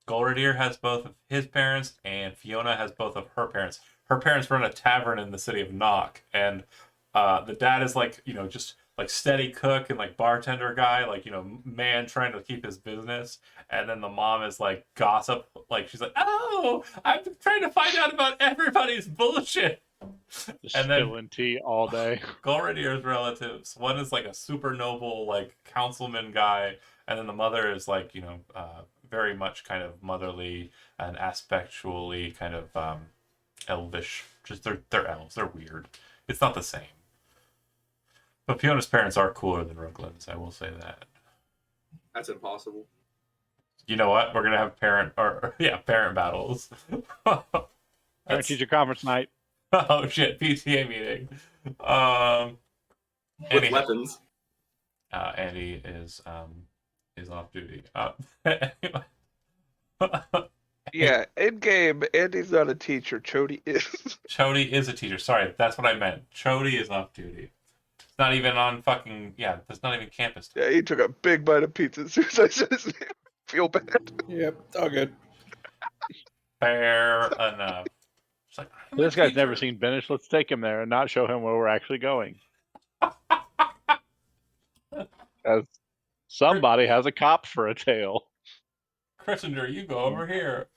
Golradier has both of his parents, and Fiona has both of her parents. Her parents run a tavern in the city of Knock, and the dad is like, just like steady cook and like bartender guy, like, man trying to keep his business. And then the mom is like gossip, like she's like, oh, I'm trying to find out about everybody's bullshit. Just And then- spilling tea all day. Golradier's relatives, one is like a super noble like councilman guy, and then the mother is like, very much kind of motherly and aspectually kind of elvish. Just they're elves. They're weird. It's not the same. But Fiona's parents are cooler than Rooklin's, I will say that. That's impossible. You know what? We're gonna have parent battles. Parent That's- teacher conference night. oh shit, PTA meeting. With Andy, weapons. Andy is off duty. Anyway. Yeah, in game, Andy's not a teacher. Chody is. Chody is a teacher. Sorry, that's what I meant. Chody is off duty. It's not even on fucking There's not even campus. Yeah, he took a big bite of pizza as soon as I said his name. Feel bad. Yep, all good. Fair enough. It's like, I'm a This guy's teacher. never seen Benish. Let's take him there and not show him where we're actually going. As somebody has a cop for a tail. Christinger, you go over here.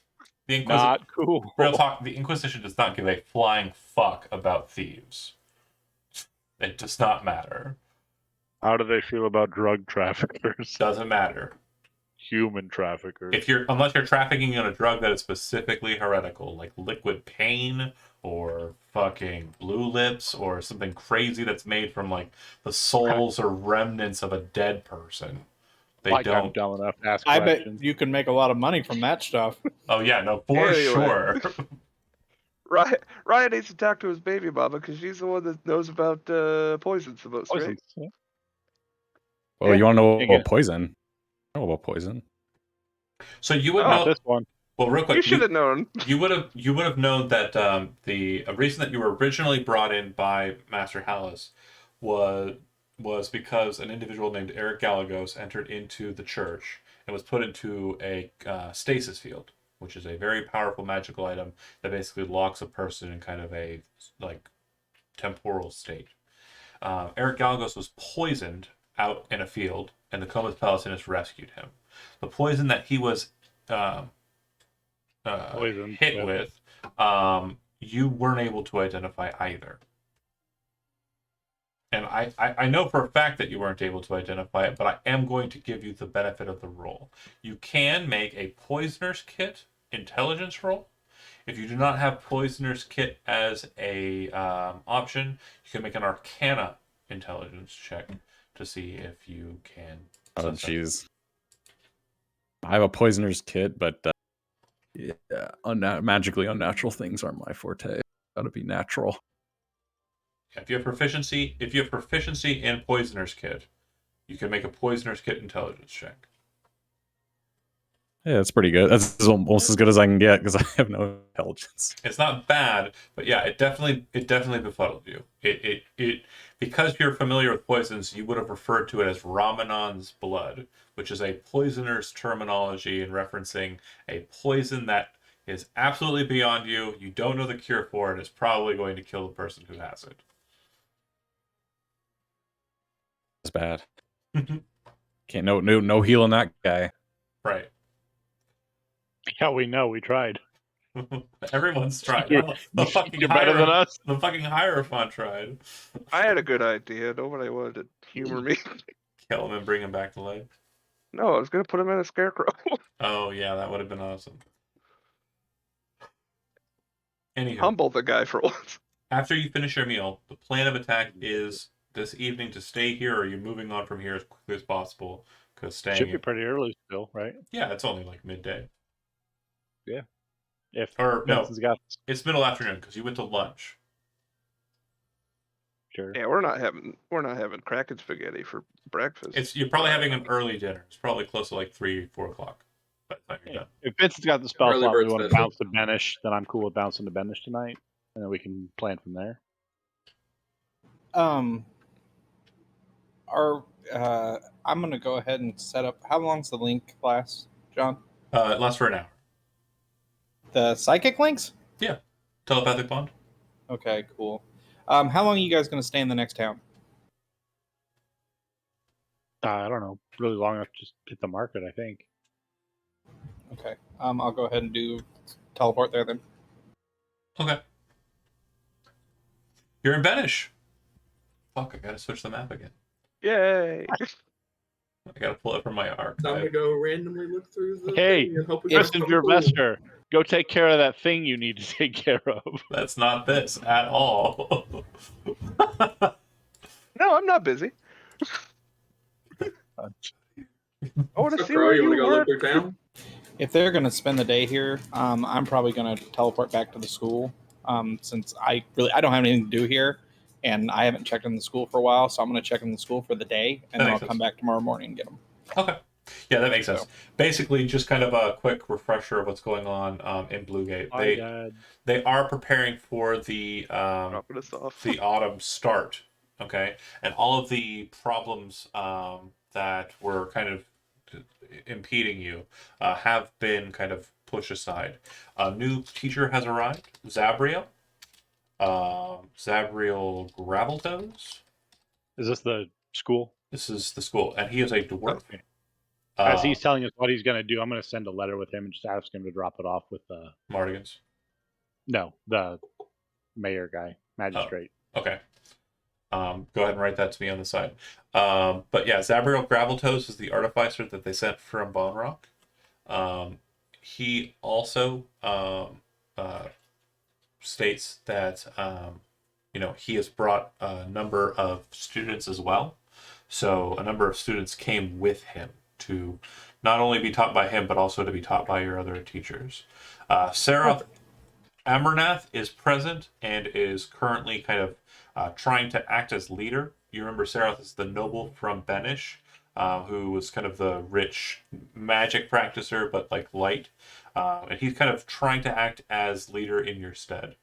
The Inquisition. Not cool. Real talk. The Inquisition does not give a flying fuck about thieves. It does not matter. How do they feel about drug traffickers? Doesn't matter. Human traffickers. Unless you're trafficking in a drug that is specifically heretical, like liquid pain or fucking blue lips or something crazy that's made from like the souls or remnants of a dead person. They like I'm don't. dumb enough to ask I bet questions. you can make a lot of money from that stuff. Oh yeah, no, for Anyway. sure. Ryan needs to talk to his baby mama because she's the one that knows about poisons the most, right? Poisons. Yeah. Well, you want to know Dang it. about poison? I know about poison. So you would Oh, know. This one. Well, real quick, You should have known. You would have known that the reason that you were originally brought in by Master Hallis was because an individual named Eric Galagos entered into the church and was put into a stasis field, which is a very powerful magical item that basically locks a person in kind of a like temporal state. Eric Galagos was poisoned out in a field, and the Comus Palatinus rescued him. The poison that he was Poisoned hit with. with you weren't able to identify either. And I know for a fact that you weren't able to identify it, but I am going to give you the benefit of the roll. You can make a Poisoner's Kit intelligence roll. If you do not have Poisoner's Kit as a option, you can make an Arcana intelligence check to see if you can. Oh, sense that. jeez. I have a poisoner's kit, but yeah, magically unnatural things aren't my forte. Gotta be natural. If you have proficiency in Poisoner's Kit, you can make a Poisoner's Kit intelligence check. Yeah, that's pretty good. That's almost as good as I can get because I have no intelligence. It's not bad, but yeah, it definitely befuddled you. It because you're familiar with poisons, you would have referred to it as Ramanon's blood, which is a poisoner's terminology in referencing a poison that is absolutely beyond you. You don't know the cure for it. It's probably going to kill the person who has it. It's bad. Can't no healing that guy. Right. Yeah, we know. We tried. Everyone's tried. You're better than us. The fucking Hierophant tried. I had a good idea. Nobody wanted to humor me. Kill him and bring him back to life. No, I was gonna put him in a scarecrow. Oh yeah, that would have been awesome. Anywho, Humble the guy for once. after you finish your meal, the plan of attack is this evening to stay here, or are you moving on from here as quickly as possible? Because staying, Should be pretty early still, right? yeah, it's only like midday. If Or no, Benson's got it's middle afternoon because you went to lunch. sure. Yeah, we're not having Kraken spaghetti for breakfast. You're probably having an early dinner. It's probably close to like 3-4 o'clock. By the time you're done. If Benson's got the spell Early slot, we bird's want to special. bounce to Benish, then I'm cool with bouncing to Benish tonight, and then we can plan from there. I'm gonna go ahead and set up. How long's the link class, John? It lasts for an hour. The psychic links? Telepathic bond. Okay, cool. How long are you guys gonna stay in the next town? I don't know, really long enough to just hit the market, I think. Okay. I'll go ahead and do teleport there then. Okay. You're in Benish. Fuck, I gotta switch the map again. Yay! I gotta pull it from my Time to archive. go randomly look through the Hey, thing and hope we find something Messenger cool. Vester, go take care of that thing you need to take care of. That's not this at all. No, I'm not busy. I want to So, see Crow, where you you want to go look work. through town? If they're gonna spend the day here, I'm probably gonna teleport back to the school. Since I don't have anything to do here, and I haven't checked in the school for a while, so I'm gonna check in the school for the day, and That then I'll makes come back tomorrow morning and get them. Okay. Yeah, that makes sense. So- Basically, just kind of a quick refresher of what's going on in Bluegate. My God. They are preparing for the Dropping us off. autumn start. Okay, and all of the problems that were kind of impeding you have been kind of pushed aside. A new teacher has arrived, Zabriel. Zabriel Graveltoes. Is this the school? This is the school, and he is a dwarf. Okay. As he's telling us what he's going to do, I'm going to send a letter with him and just ask him to drop it off with Mardigans. the mayor guy, magistrate. Okay. Go ahead and write that to me on the side. But yeah, Zabriel Graveltoes is the artificer that they sent from Bone Rock. He also states that he has brought a number of students as well. So a number of students came with him to not only be taught by him, but also to be taught by your other teachers. Sarah Amarnath is present and is currently kind of trying to act as leader. You remember Sarath is the noble from Benish, who was kind of the rich magic practicer, but like light. And he's kind of trying to act as leader in your stead.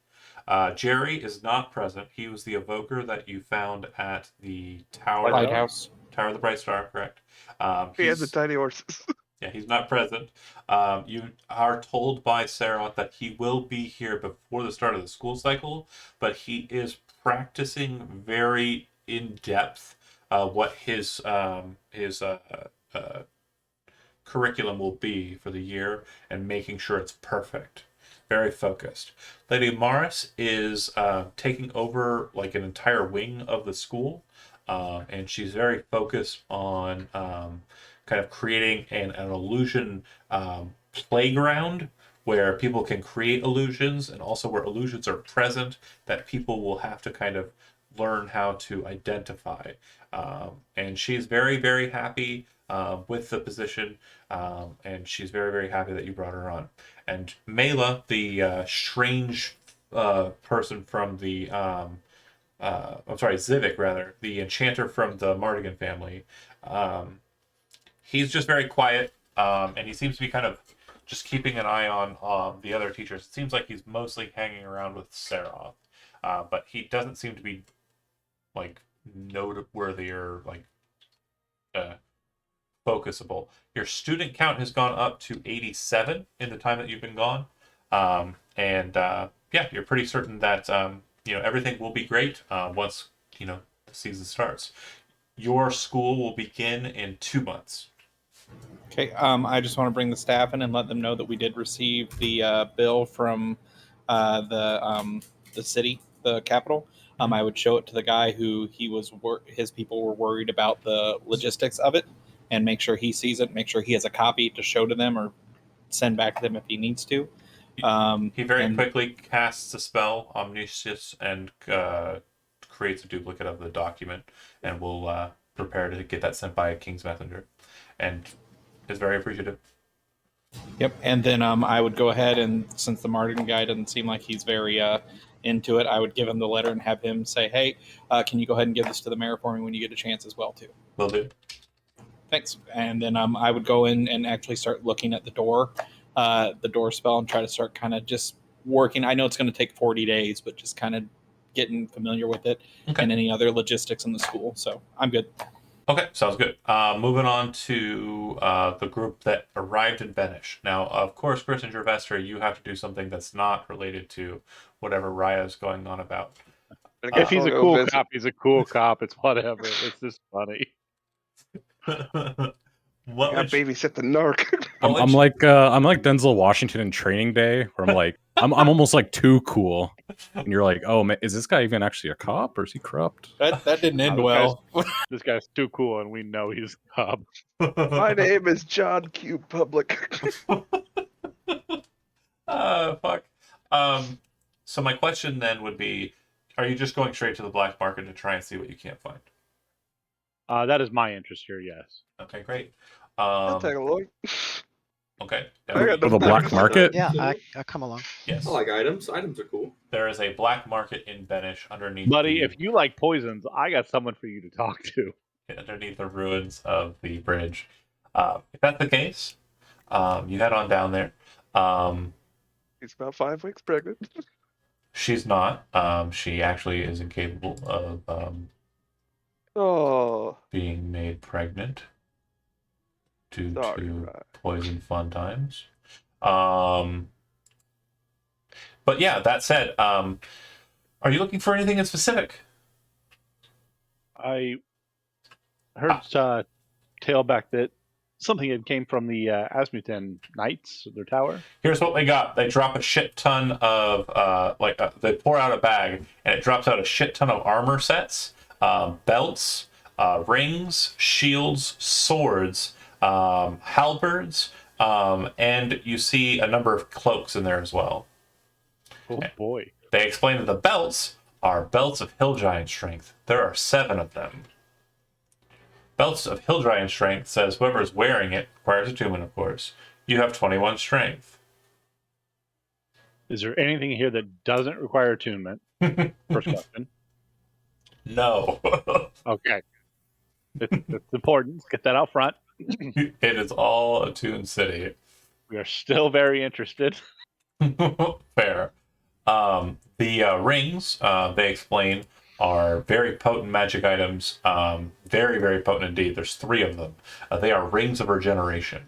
Jerry is not present. He was the evoker that you found at the tower. Lighthouse. Tower of the Bright Star, correct. He had the tiny horses. Yeah, he's not present. You are told by Sarah that he will be here before the start of the school cycle, but he is practicing very in depth what his curriculum will be for the year and making sure it's perfect. very focused. Lady Morris is taking over like an entire wing of the school, and she's very focused on kind of creating an illusion playground where people can create illusions, and also where illusions are present that people will have to kind of learn how to identify. And she's very, very happy with the position, and she's very, very happy that you brought her on. And Mela, the strange person from the, I'm sorry, Zivik rather, the enchanter from the Mardigan family, he's just very quiet, and he seems to be kind of just keeping an eye on the other teachers. It seems like he's mostly hanging around with Saroth, but he doesn't seem to be like noteworthy or like focusable. Your student count has gone up to 87 in the time that you've been gone, and yeah, you're pretty certain that everything will be great once the season starts. Your school will begin in 2 months. Okay, I just want to bring the staff in and let them know that we did receive the bill from the city, the capital. I would show it to the guy who his people were worried about the logistics of it, and make sure he sees it, make sure he has a copy to show to them or send back to them if he needs to. He very quickly casts a spell, Omniscience, and creates a duplicate of the document, and will prepare to get that sent by a King's Messenger, and is very appreciative. Yep, and then I would go ahead and, since the Martin guy doesn't seem like he's very into it, I would give him the letter and have him say, hey, can you go ahead and give this to the mayor for me when you get a chance as well, too? Will do. Thanks. And then I would go in and actually start looking at the door spell, and try to start kind of just working. I know it's going to take 40 days, but just kind of getting familiar with it and any other logistics in the school. So I'm good. Okay, sounds good. Moving on to the group that arrived in Benish. Now, of course, Chris and Gervester, you have to do something that's not related to whatever Raya's going on about. If he's a cool cop, he's a cool cop. It's whatever. It's just funny. Babysit the narc. I'm like Denzel Washington in Training Day, where I'm like I'm almost like too cool, and you're like, oh man, is this guy even actually a cop or is he corrupt? That didn't end well. This guy's too cool, and we know he's a cop. My name is John Q. Public. Fuck. So my question then would be, are you just going straight to the black market to try and see what you can't find? That is my interest here, yes. Okay, great. I'll take a look. Okay. For the black market? Yeah, I'll come along. Yes. I like items. Items are cool. There is a black market in Benish underneath. Buddy, if you like poisons, I got someone for you to talk to. Underneath the ruins of the bridge. If that's the case, you head on down there. He's about 5 weeks pregnant. She's not. She actually is incapable of being made pregnant due to poison fun times. But yeah, that said, are you looking for anything in specific? I heard tailback that something had came from the Asmutan Knights, their tower. Here's what they got. They drop a shit ton of they pour out a bag, and it drops out a shit ton of armor sets, belts, rings, shields, swords, halberds, and you see a number of cloaks in there as well. Oh boy. They explain that the belts are belts of hill giant strength. There are 7 of them. Belts of hill giant strength says whoever is wearing it requires attunement, of course. You have 21 strength. Is there anything here that doesn't require attunement? First question. No. Okay. It's important. Let's get that out front. It is all attuned city. We are still very interested. Fair. The rings, they explain, are very potent magic items. Very, very potent indeed. There's 3 of them. They are rings of regeneration.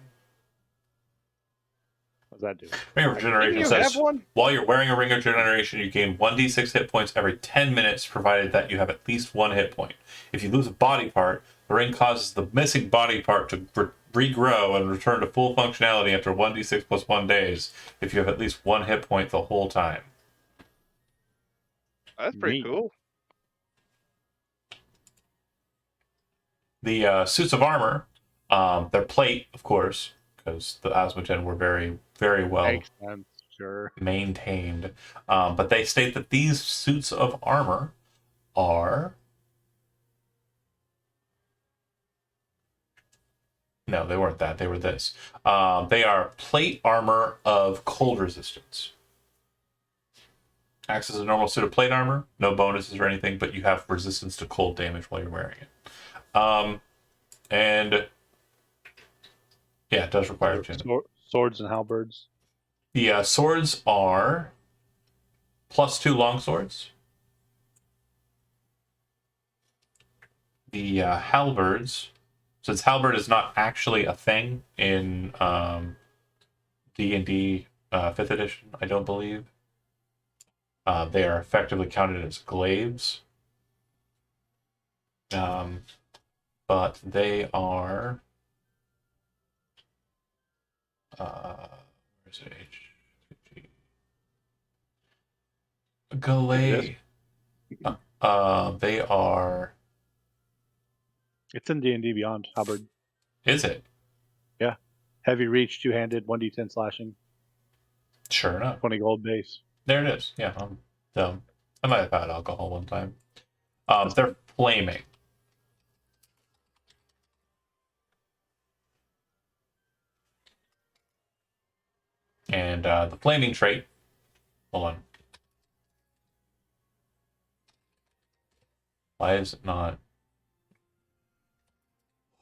What does that do? Ring of regeneration says, while you're wearing a ring of regeneration, you gain 1d6 hit points every 10 minutes, provided that you have at least 1 hit point. If you lose a body part, the ring causes the missing body part to regrow and return to full functionality after 1d6 plus 1 days if you have at least 1 hit point the whole time. That's pretty Neat. cool. The suits of armor, they're plate, of course, because the Osmogen were very, very well Makes sense. Sure. maintained. But they state that these suits of armor are... No, they weren't that. They were this. They are plate armor of cold resistance. Acts as a normal suit of plate armor, no bonuses or anything, but you have resistance to cold damage while you're wearing it. And yeah, it does require attunement. Swords and halberds. The swords are +2 longswords. The halberds, since halberd is not actually a thing in D&D 5th edition, I don't believe. They are effectively counted as glaives. But they are... where's it? Glaive. They are... It's in D&D Beyond. Halberd. Is it? Heavy reach, two-handed, 1d10 slashing, Sure enough. 20 gold base. There it is. Yeah, I'm dumb. I might have had alcohol one time. They're flaming. And the flaming trait... Hold on. Why is it not...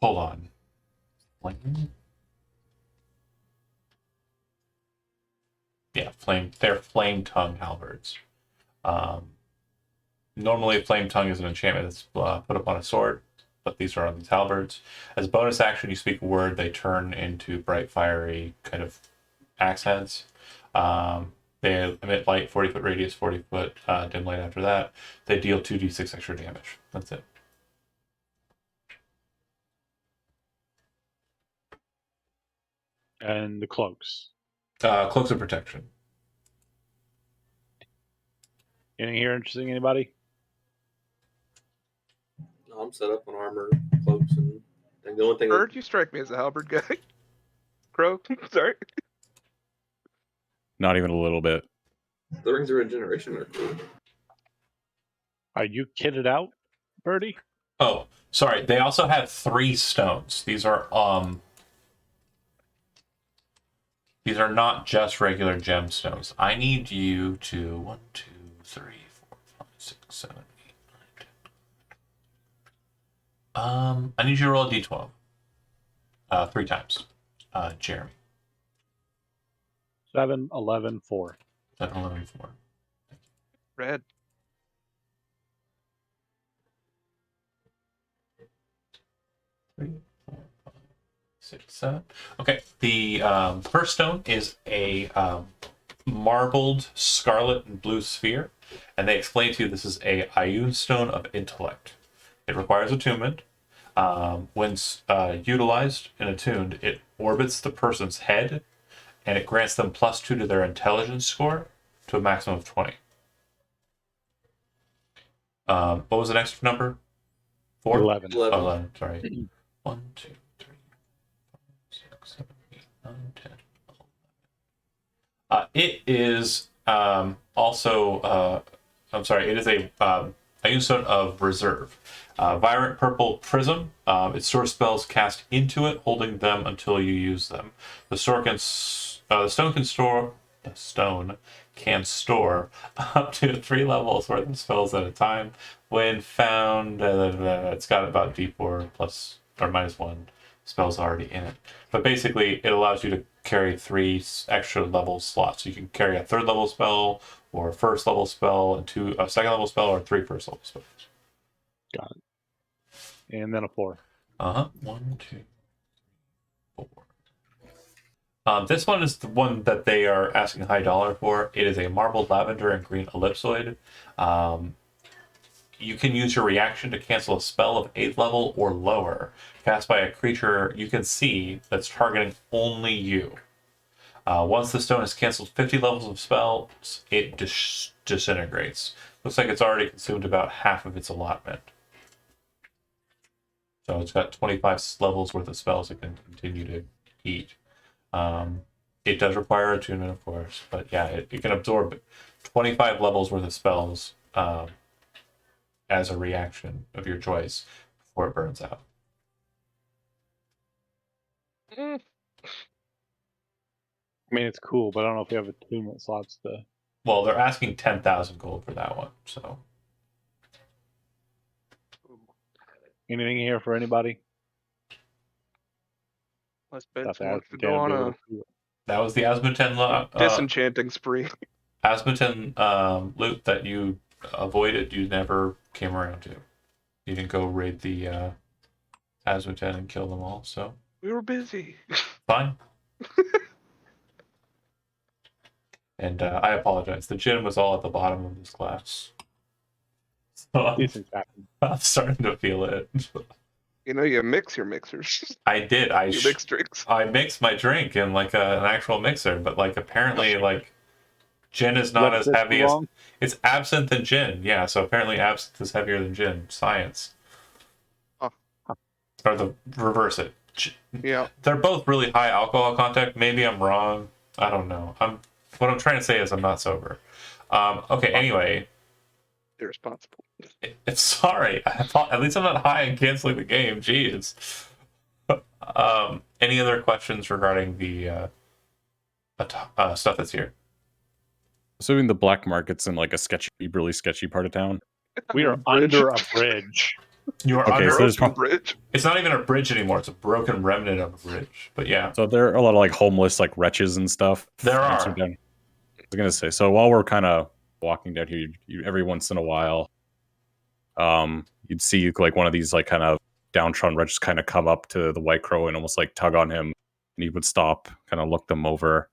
Hold on. Flame? Yeah, flame. They're flame tongue halberds. Normally, flame tongue is an enchantment that's put up on a sword, but these are on these halberds. As a bonus action, you speak a word, they turn into bright, fiery kind of axe heads. They emit light, 40-foot radius, 40-foot dim light after that. They deal 2d6 extra damage. That's it. And the cloaks. Cloaks of protection. Anything here interesting, anybody? No, I'm set up on armor, cloaks, and the only thing. Bird, you strike me as a halberd guy. Crow, sorry. Not even a little bit. The rings of regeneration are cool. Are you kitted out, Birdie? Oh, sorry. They also have 3 stones. These are not just regular gemstones. I need you to 1, 2, 3, 4, 5, 6, 7, 8, 9, 10. I need you to roll a d12. 3 times. Jeremy. 7, 11, 4. 7, 11, 4. Red. 3, 4, 5, 6, 7. Okay. The first stone is a marbled scarlet and blue sphere, and they explain to you this is a Stone of Intellect. It requires attunement. When utilized and attuned, it orbits the person's head, and it grants them +2 to their intelligence score to a maximum of 20. What was the next number? 4? 11. 11. 11, sorry. 1, 2, 3, 4, 5, 6, 7, 8, 9, 10, 11. It is also, I'm sorry, it is a Stone of Reserve. Vibrant purple prism. It stores spells cast into it, holding them until you use them. The stone can store up to 3 levels worth of spells at a time. When found, it's got about D4 plus or -1 spells already in it. But basically, it allows you to carry 3 extra level slots. You can carry a 3rd level spell, or a 1st level spell, and a 2nd level spell, or 3 1st level spells. Got it. And then a 4. 1, 2, 4. This one is the one that they are asking high dollar for. It is a marbled lavender and green ellipsoid. you can use your reaction to cancel a spell of 8th level or lower cast by a creature you can see that's targeting only you. Once the stone has canceled 50 levels of spells, it disintegrates. Looks like it's already consumed about half of its allotment. So it's got 25 levels worth of spells it can continue to eat. It does require attunement, of course, but yeah, it can absorb 25 levels worth of spells as a reaction of your choice before it burns out. Mm. I mean, it's cool, but I don't know if we have attunement slots to. Well, they're asking 10,000 gold for that one, so. Anything here for anybody? Unless Thought Ben's the wants to Asmodean go would on be able a to do it. That was the Asmodten disenchanting spree. Asmodten loot that you avoided. You never came around to. You didn't go raid the Asmodten and kill them all. So We were busy. fine. And I apologize. The gin was all at the bottom of this glass. So Decent captain. I'm starting to feel it. You know, you mix your mixers. I did. You mix drinks. I mixed my drink in like an actual mixer, but like apparently like gin is not as heavy as it's absinthe and gin. Yeah, so apparently absinthe is heavier than gin. Science. Huh. Or the reverse it. Yeah. They're both really high alcohol content. Maybe I'm wrong. I don't know. What I'm trying to say is I'm not sober. Okay. Anyway, Irresponsible. it's sorry. At least I'm not high and canceling the game. Jeez. Any other questions regarding the stuff that's here? Assuming the black market's in like a really sketchy part of town. We are under a bridge. You are Okay, under so there's Broken bridge. It's not even a bridge anymore. It's a broken remnant of a bridge. But yeah, So there are a lot of like homeless like wretches and stuff. There are. I was gonna say. So while we're kind of walking down here, you every once in a while, you'd see like one of these like kind of downtrodden wretches kind of come up to the White Crow and almost like tug on him, and he would stop, kind of look them over,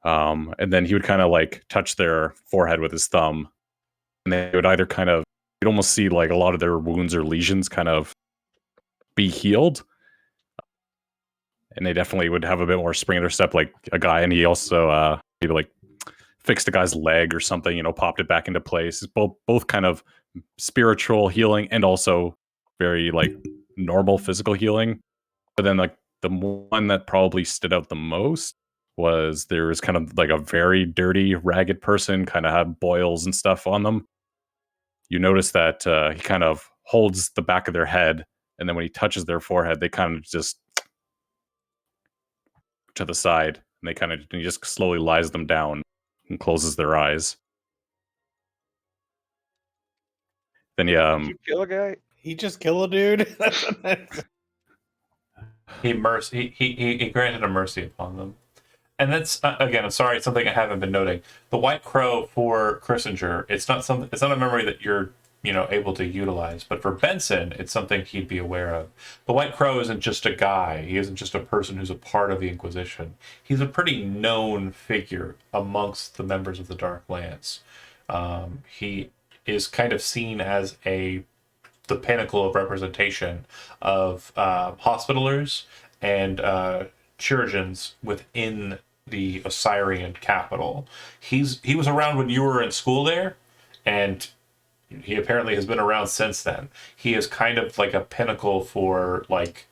and then he would kind of like touch their forehead with his thumb, and they would either kind of you'd almost see like a lot of their wounds or lesions kind of be healed. And they definitely would have a bit more spring in their step, like a guy. And he also maybe like fixed a guy's leg or something, you know, popped it back into place. It's both kind of spiritual healing and also very like normal physical healing. But then like the one that probably stood out the most was there was kind of like a very dirty, ragged person, kind of had boils and stuff on them. You notice that he kind of holds the back of their head, and then when he touches their forehead, they kind of just to the side, and he just slowly lies them down and closes their eyes. Then Did you kill a guy? He just kill a dude. he granted a mercy upon them. And that's again, I'm sorry, it's something I haven't been noting. The White Crow for Christinger, it's not a memory that you're able to utilize, but for Benson, it's something he'd be aware of. The White Crow isn't just a guy. He isn't just a person who's a part of the Inquisition. He's a pretty known figure amongst the members of the Dark Lance. He is kind of seen as the pinnacle of representation of hospitalers and chirurgeons within the Osirian capital. He was around when you were in school there, and he apparently has been around since then. He is kind of like a pinnacle for like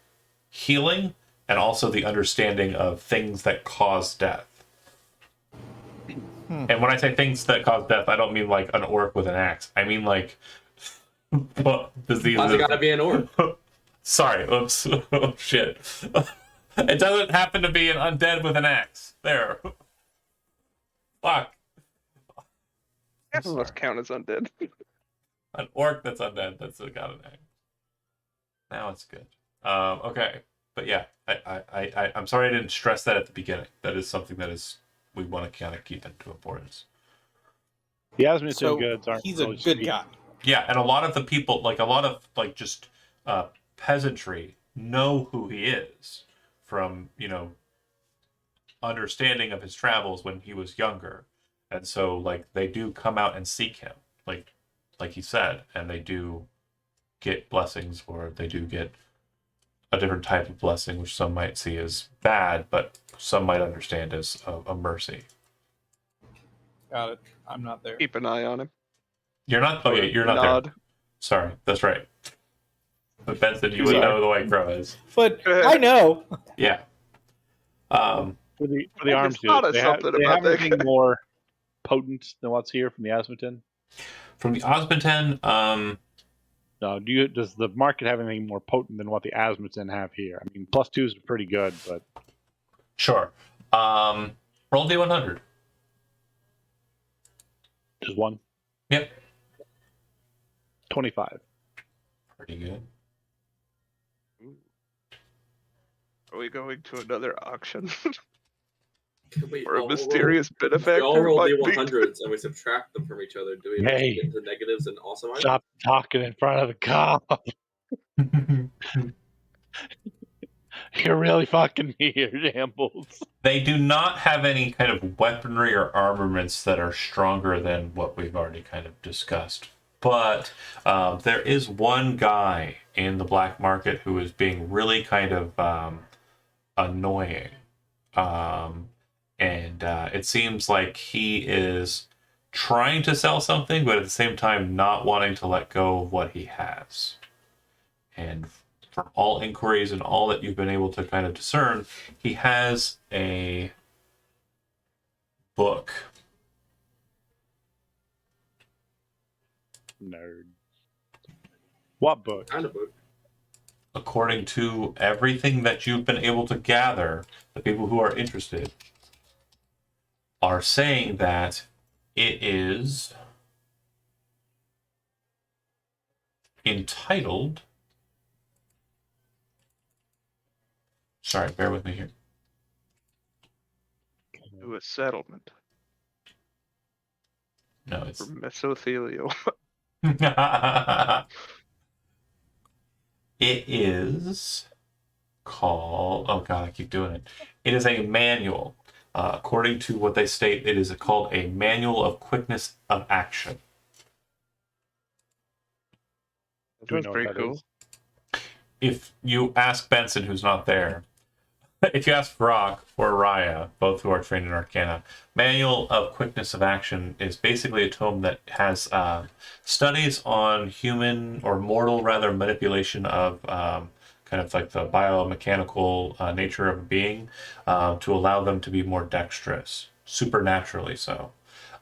healing and also the understanding of things that cause death. And when I say things that cause death, I don't mean like an orc with an axe. I mean like diseases. Why's it gotta be an orc? Sorry, oops. Oh, shit. It doesn't happen to be an undead with an axe. There. Fuck. That must count as undead. An orc that's undead that's got an axe. Now it's good. Okay. But yeah, I'm sorry I didn't stress that at the beginning. That is something we want to kind of keep into importance. The Asmodean So goods aren't he's a really good cheap. guy. Yeah, and a lot of the people, like a lot of like just peasantry, know who he is from understanding of his travels when he was younger, and so like they do come out and seek him. Like like he said, and they do get blessings, or they do get a different type of blessing, which some might see as bad, but some might understand as a mercy. Got it. I'm not there. Keep an eye on him. You're not. Oh yeah, you're not Nod. there. Sorry, that's right. But Benson, you Sorry. would know who the White Crow is. But Go ahead. I know. Yeah. For the I arms just thought dude, of they have, something they about have that anything guy. more potent than what's here from the Asmodon? From the Osmondten, No, does the market have anything more potent than what the Asmodon have here? I mean, +2s are pretty good, but sure. Roll D100. just one. Yep. 25. Pretty good. Are we going to another auction? Wait, Or a all mysterious roll, we all benefactor? roll might be- D100s and we subtract them from each other. Do we eventually get into negatives and awesome items? Stop talking in front of the cop. You're really fucking me here, Shambles. They do not have any kind of weaponry or armaments that are stronger than what we've already kind of discussed. But there is one guy in the black market who is being really kind of annoying. And it seems like he is trying to sell something, but at the same time not wanting to let go of what he has. And from all inquiries and all that you've been able to kind of discern, he has a book. Nerd. What book? Kind of book. According to everything that you've been able to gather, the people who are interested are saying that it is entitled. Sorry, bear with me here. To a settlement No, for it's mesothelial. it is called. Oh god, I keep doing it. It is a manual. According to what they state, it is called a manual of quickness of action. Do we That's know pretty what that cool. is? If you ask Benson, who's not there, if you ask Brock or Raya, both who are trained in Arcana, Manual of Quickness of Action is basically a tome that has studies on human or mortal, rather, manipulation of kind of like the biomechanical nature of a being to allow them to be more dexterous, supernaturally so.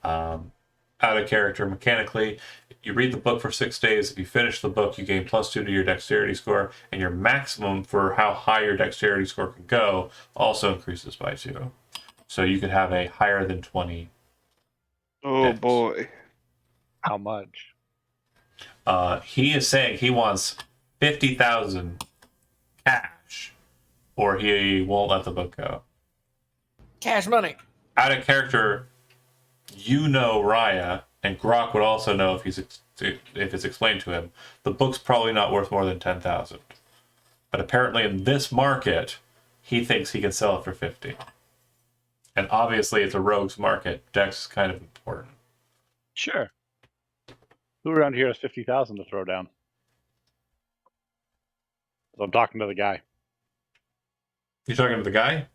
Out of character mechanically, you read the book for 6 days. If you finish the book, you gain +2 to your dexterity score, and your maximum for how high your dexterity score can go also increases by 2. So you could have a higher than 20. Oh Dex. boy. How much? He is saying he wants 50,000 cash, or he won't let the book go. Cash money. Out of character, you know Raya, and Grok would also know if it's explained to him. The book's probably not worth more than 10,000, but apparently in this market, he thinks he can sell it for 50. And obviously, it's a rogue's market. Dex is kind of important. Sure. Who around here has 50,000 to throw down? I'm talking to the guy. You talking to the guy?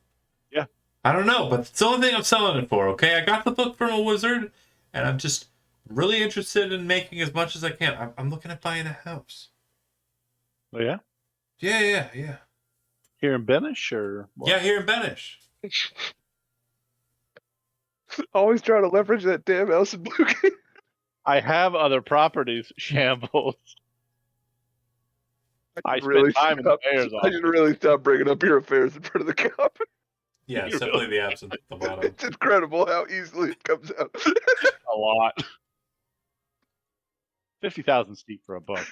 Yeah. I don't know, but it's the only thing I'm selling it for, okay? I got the book from a wizard, and I'm just really interested in making as much as I can. I'm looking at buying a house. Oh, yeah? Yeah. Here in Benish, or what? Yeah, here in Benish. Always trying to leverage that damn House of Blue game. I have other properties, Shambles. I spend time in the mayor's I should really stop bringing up your affairs in front of the cop. Yeah, You it's definitely the absinthe at the bottom. It's incredible how easily it comes out. A lot. 50,000 steep for a book.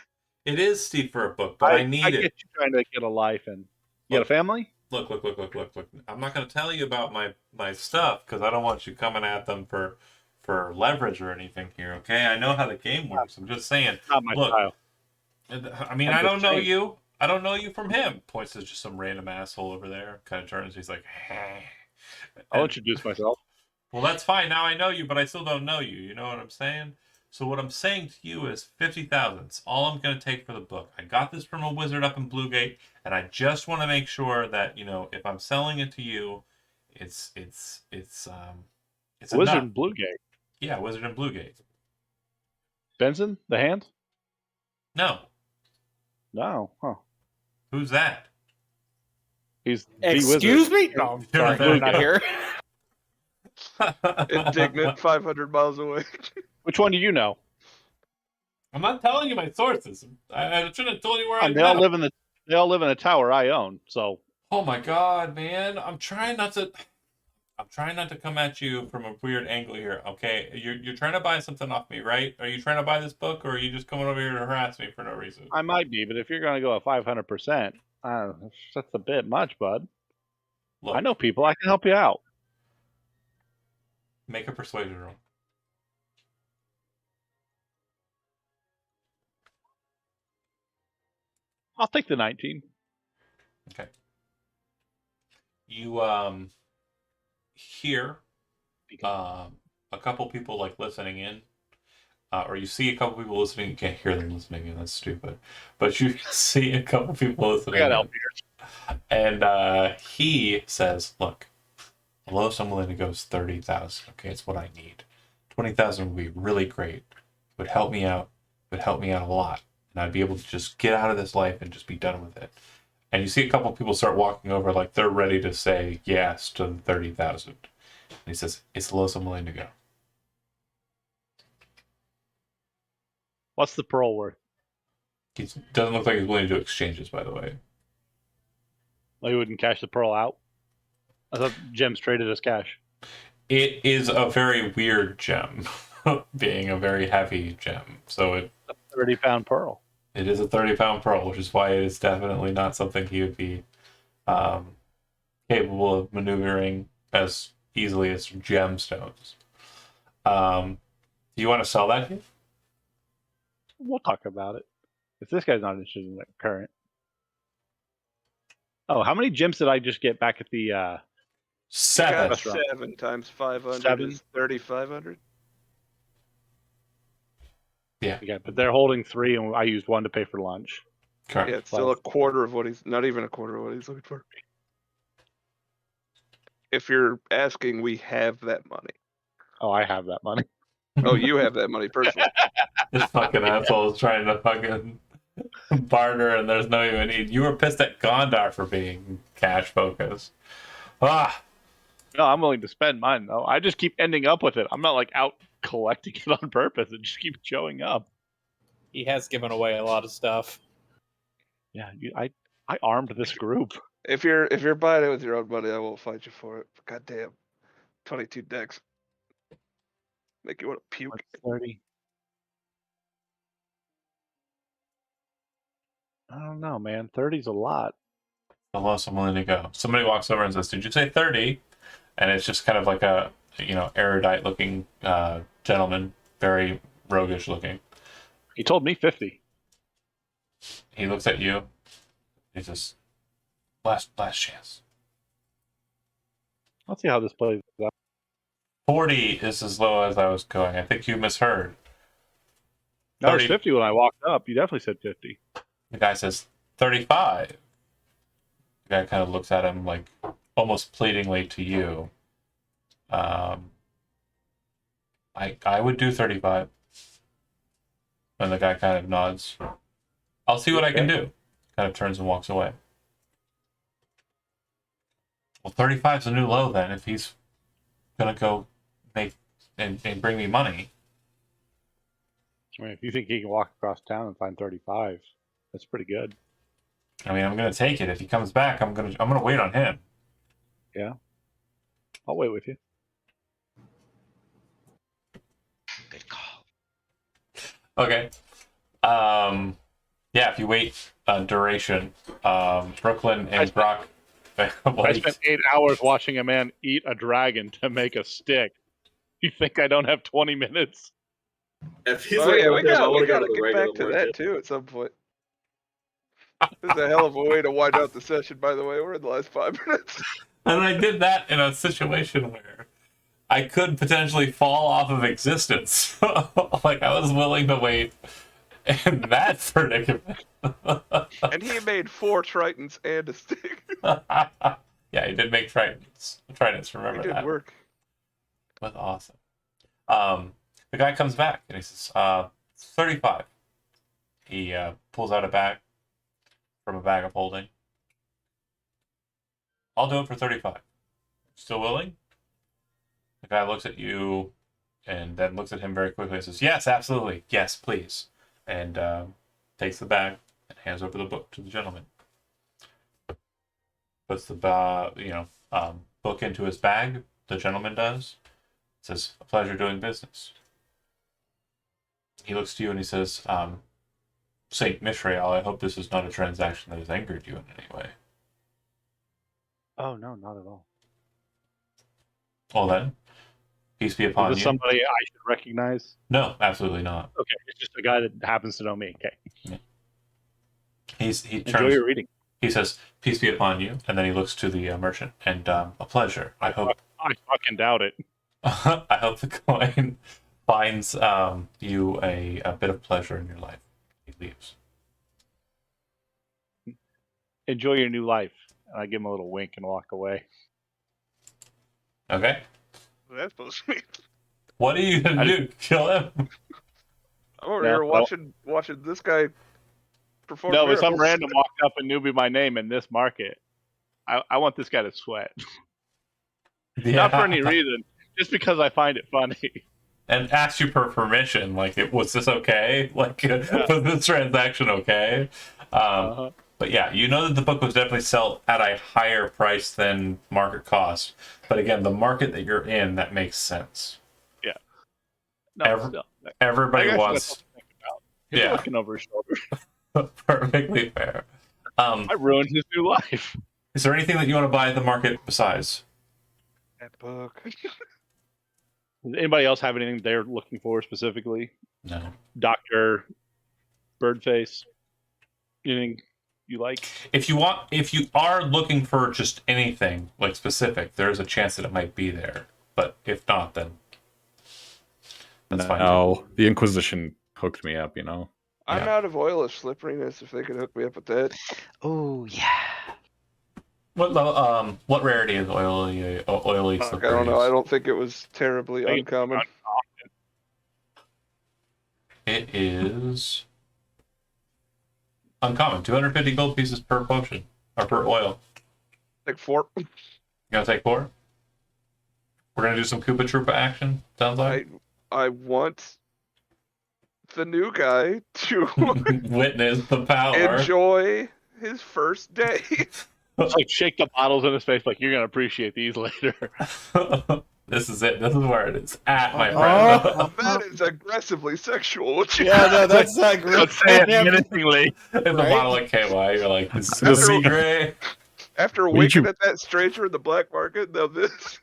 It is steep for a book, but I need I it. get you trying to get a life and you got a family? Look. I'm not going to tell you about my stuff because I don't want you coming at them for leverage or anything here, okay? I know how the game works. I'm just saying. Not my Look, style. I mean, I'm I don't just know saying. you. I don't know you from him. Points to just some random asshole over there. Kind of turns. He's like, hey. I'll introduce myself. Well, that's fine. Now I know you, but I still don't know you. You know what I'm saying? So what I'm saying to you is 50,000. It's all I'm going to take for the book. I got this from a wizard up in Bluegate, and I just want to make sure that, you know, if I'm selling it to you, it's Wizard enough. in Bluegate. Yeah, wizard in Bluegate. Benson, the hand? No. No. Huh. Who's that? He's the Excuse wizard. me? No, I'm sorry, There I'm not you here. Indignant 500 miles away. Which one do you know? I'm not telling you my sources. I shouldn't have told you where I And they all know. live in the tower I own. So Oh my god, man! I'm trying not to come at you from a weird angle here. Okay, you're trying to buy something off me, right? Are you trying to buy this book, or are you just coming over here to harass me for no reason? I might be, but if you're going to go at 500%, that's a bit much, bud. Look, I know people. I can help you out. make a persuasion roll. I'll take the 19. Okay. You hear a couple people like listening in, or you see a couple people listening. You can't hear them listening in. That's stupid. But you see a couple people listening. I got help here. And he says, "Look, the lowest I'm willing to go is 30,000. Okay, it's what I need. 20,000 would be really great. It would help me out. It would help me out a lot, and I'd be able to just get out of this life and just be done with it." And you see a couple people start walking over, like they're ready to say yes to the 30,000. And he says, "It's the lowest I'm willing to go." What's the pearl worth? He doesn't look like he's willing to do exchanges, by the way. Well, you wouldn't cash the pearl out? I thought gems traded as cash. It is a very weird gem, being a very heavy gem. So A 30-pound pearl. it is a 30-pound pearl, which is why it is definitely not something he would be capable of maneuvering as easily as gemstones. Do you want to sell that here? We'll talk about it. If this guy's not interested in the current. Oh, how many gems did I just get back at the 7. Got 7 times 500 7? is 3,500. Yeah, Okay, but they're holding 3 and I used 1 to pay for lunch. correct. Yeah, it's still a quarter of what he's, not even a quarter of what he's looking for. If you're asking, we have that money. Oh, I have that money. Oh, you have that money personally. This fucking asshole is trying to fucking barter, and there's no even need. You were pissed at Gondar for being cash focused. Ah, No, I'm willing to spend mine though. I just keep ending up with it. I'm not like out collecting it on purpose. It just keeps showing up. He has given away a lot of stuff. Yeah, I armed this group. If you're buying it with your own money, I won't fight you for it. God damn. 22 decks. Make you want to puke. 30. I don't know, man. 30's a lot. the lowest I'm willing to go. Somebody walks over and says, "Did you say 30?" And it's just kind of like a, erudite looking gentleman, very roguish looking. He told me 50. He looks at you. He says, last chance. Let's see how this plays out. 40 is as low as I was going. I think you misheard. That was 30. 50 when I walked up. You definitely said 50. The guy says 35. The guy kind of looks at him like almost pleadingly to you. I would do 35. And the guy kind of nods. I'll see what I can do. Kind of turns and walks away. Well, 35's a new low then. If he's gonna go make and bring me money. I mean, if you think he can walk across town and find 35, that's pretty good. I mean, I'm gonna take it. If he comes back, I'm gonna wait on him. Yeah. I'll wait with you. Good call. Okay. Yeah, if you wait duration, Brooklyn and Brock. I spent 8 hours watching a man eat a dragon to make a stick. You think I don't have 20 minutes? If he's Oh like, yeah, we okay, I gotta want to go to get the back regular to that market. too at some point. This is a hell of a way to wind out the session, by the way. We're in the last 5 minutes. And I did that in a situation where I could potentially fall off of existence. Like I was willing to wait in that predicament. And he made 4 tritons and a stick. Yeah, he did make tridents. Tridents, It remember did that. work. That's awesome. The guy comes back and he says, 35. He pulls out a bag from a bag of holding. I'll do it for 35. Still willing? The guy looks at you and then looks at him very quickly and says, yes, absolutely. Yes, please. And takes the bag and hands over the book to the gentleman. Puts the book into his bag. The gentleman does. Says, a pleasure doing business. He looks to you and he says, Saint Mishrael, I hope this is not a transaction that has angered you in any way. Oh no, not at all. Well then, peace be upon Is this you. somebody I should recognize? No, absolutely not. Okay, it's just a guy that happens to know me. Okay. He Enjoy turns. your reading. He says, "Peace be upon you," and then he looks to the merchant and a pleasure. I hope. I fucking doubt it. I hope the coin finds you a bit of pleasure in your life. He leaves. Enjoy your new life. And I give him a little wink and walk away. Okay. What's that supposed to mean? What are you gonna do? Kill him? I'm over No, here well- watching this guy perform. No, but some miracles. random walked up and knew me by name in this market. I want this guy to sweat. Not for any reason, just because I find it funny. And asked you for permission. Like, was this okay? Like, was this transaction okay? But yeah, you know that the book was definitely sold at a higher price than market cost. But again, the market that you're in, that makes sense. No, still. Everybody I guess wants. that's what I think about. He's Yeah. looking over his shoulder. Perfectly fair. I ruined his new life. Is there anything that you want to buy at the market besides? That book. Does anybody else have anything they're looking for specifically? No. Dr. Birdface? Anything you like? If you are looking for just anything like specific, there's a chance that it might be there. But if not, then that's fine. No, the Inquisition hooked me up, you know. I'm Yeah. out of oil of slipperiness. If they could hook me up with that. Oh yeah. What rarity is oily I don't know. I don't think it was terribly I- uncommon. It is uncommon. 250 gold pieces per potion or per oil. Like 4. You gonna take 4? We're gonna do some Koopa Troopa action. Sounds like. I want the new guy to Witness the power. enjoy his first day. It's like shake the bottles in his face like you're going to appreciate these later. This is it. This is where it is at, my Oh. friend. That is aggressively sexual. What you Yeah, no, that's not great. Don't say it menacingly. In the Right? bottle of KY, you're like, this is After- gonna be great. After did winking you- at that stranger in the black market, now this.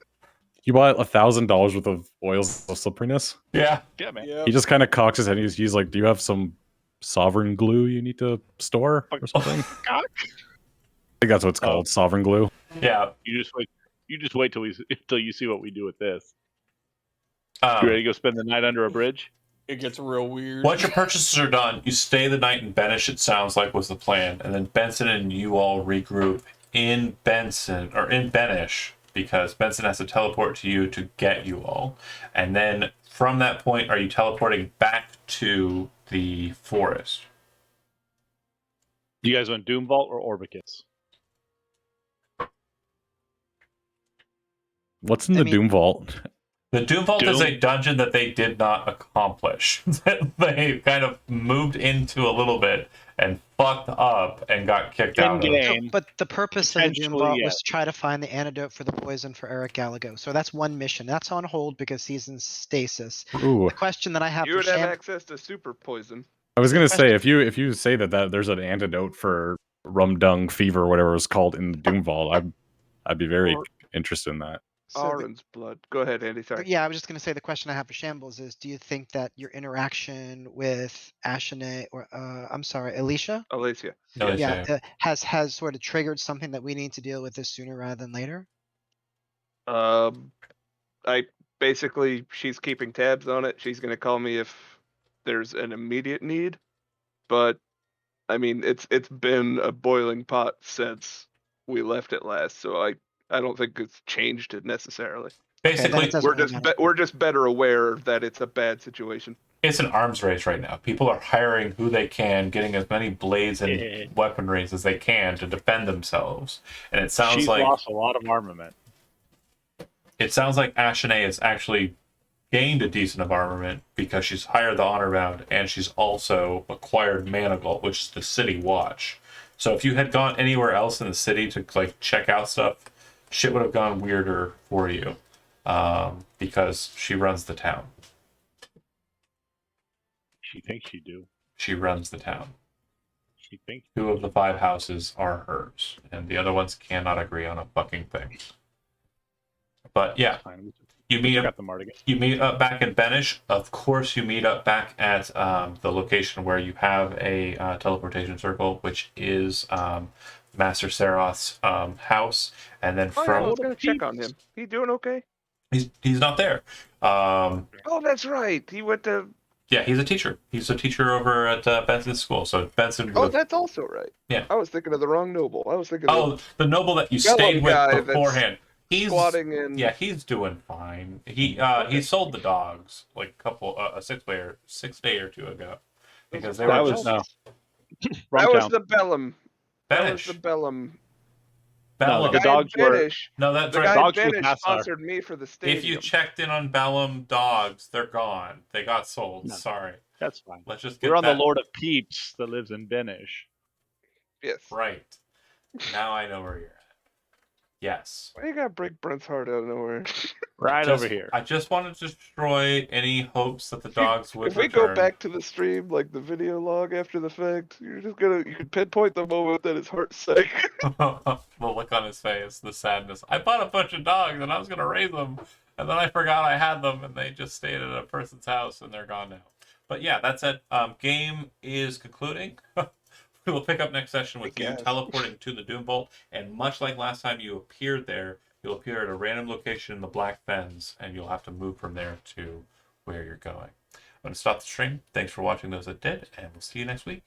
You bought $1,000 worth of oils of slipperiness. Yeah. Yeah, man. Yeah. He just kind of cocks his head. He's like, "Do you have some sovereign glue you need to store or something?" I think that's what it's called, sovereign glue. Yeah. You just wait till you see what we do with this. Um, You ready to go spend the night under a bridge? It gets real weird. Once your purchases are done, you stay the night in Benish, it sounds like was the plan. And then Benson and you all regroup in Benish, because Benson has to teleport to you to get you all. And then from that point, are you teleporting back to the forest? Do you guys want Doom Vault or Orbicus? What's in I the mean- Doom Vault? The Doom Vault is Doom? a dungeon that they did not accomplish. They kind of moved into a little bit and fucked up and got kicked out of it. In-game. No, but the purpose of the Doom Potentially, Vault yeah. was to try to find the antidote for the poison for Eric Gallagher. So that's one mission. That's on hold because he's in stasis. Ooh, The question that I have You for would have Sham, access to super poison. I was gonna say question- if you say that there's an antidote for rum dung fever or whatever it was called in the Doom Vault, I'd be very Or- interested in that. so the- Orange blood. Go ahead, Andy. Sorry. yeah, I was just going to say the question I have for Shambles is, do you think that your interaction with Ashane or I'm sorry, Alicia, Alicia. No, it's yeah, a- has sort of triggered something that we need to deal with this sooner rather than later? I basically she's keeping tabs on it. She's gonna call me if there's an immediate need. But I mean, it's been a boiling pot since we left it last, so I don't think it's changed it necessarily. Basically, doesn't really matter. We're just better aware that it's a bad situation. it's an arms race right now. People are hiring who they can, getting as many blades and Yeah. weaponries as they can to defend themselves. And it sounds She's like lost a lot of armament. Ashanae has actually gained a decent of armament because she's hired the honor bound and she's also acquired Manigault, which is the city watch. So if you had gone anywhere else in the city to like check out stuff, shit would have gone weirder for you, because she runs the town. She thinks you do. She runs the town. She thinks 2 of the 5 houses are hers, and the other ones cannot agree on a fucking thing. But yeah, fine. you We meet up. got the Mardigan. You meet up back in Benish. Of course, you meet up back at the location where you have a teleportation circle, which is Master Seroth's house. And then Oh, yeah, I from was gonna check on him. He doing okay? he's not there. Oh, that's right. He went to. Yeah, he's a teacher. He's a teacher over at Benson's school. So Benson. Oh, that's also right. Yeah. I was thinking of the wrong noble. I was thinking. Of The noble that you Yellow stayed with guy that's beforehand. He's squatting in. Yeah, he's doing fine. He sold the dogs like a 6 day or 2 ago because they That were was just no. That Wrong was town. the Bellum. That was Benish. the Bellum. Bellum. The guy in dogs were- Benish- No, that's The right. guy in Dogs with Benish Nassar. sponsored me for the stadium. If you checked in on Bellum dogs, they're gone. They got sold. No. Sorry. That's fine. Let's just get We're on that the Lord of Peeps that lives in Benish. Yes. right. Now I know where you're at. Yes. Why you gotta break Brent's heart out of nowhere? Right Just- over here. I just wanted to destroy any hopes that the dogs would If we return. go back to the stream, like the video log after the fact, you can pinpoint the moment that his heart sank. The look on his face, the sadness. I bought a bunch of dogs and I was gonna raise them, and then I forgot I had them, and they just stayed at a person's house and they're gone now. But yeah, that's it. Game is concluding. We will pick up next session with you guess. teleporting to the Doom Vault, and much like last time you appeared there, you'll appear at a random location in the Black Fens, and you'll have to move from there to where you're going. I'm going to stop the stream. Thanks for watching those that did, and we'll see you next week.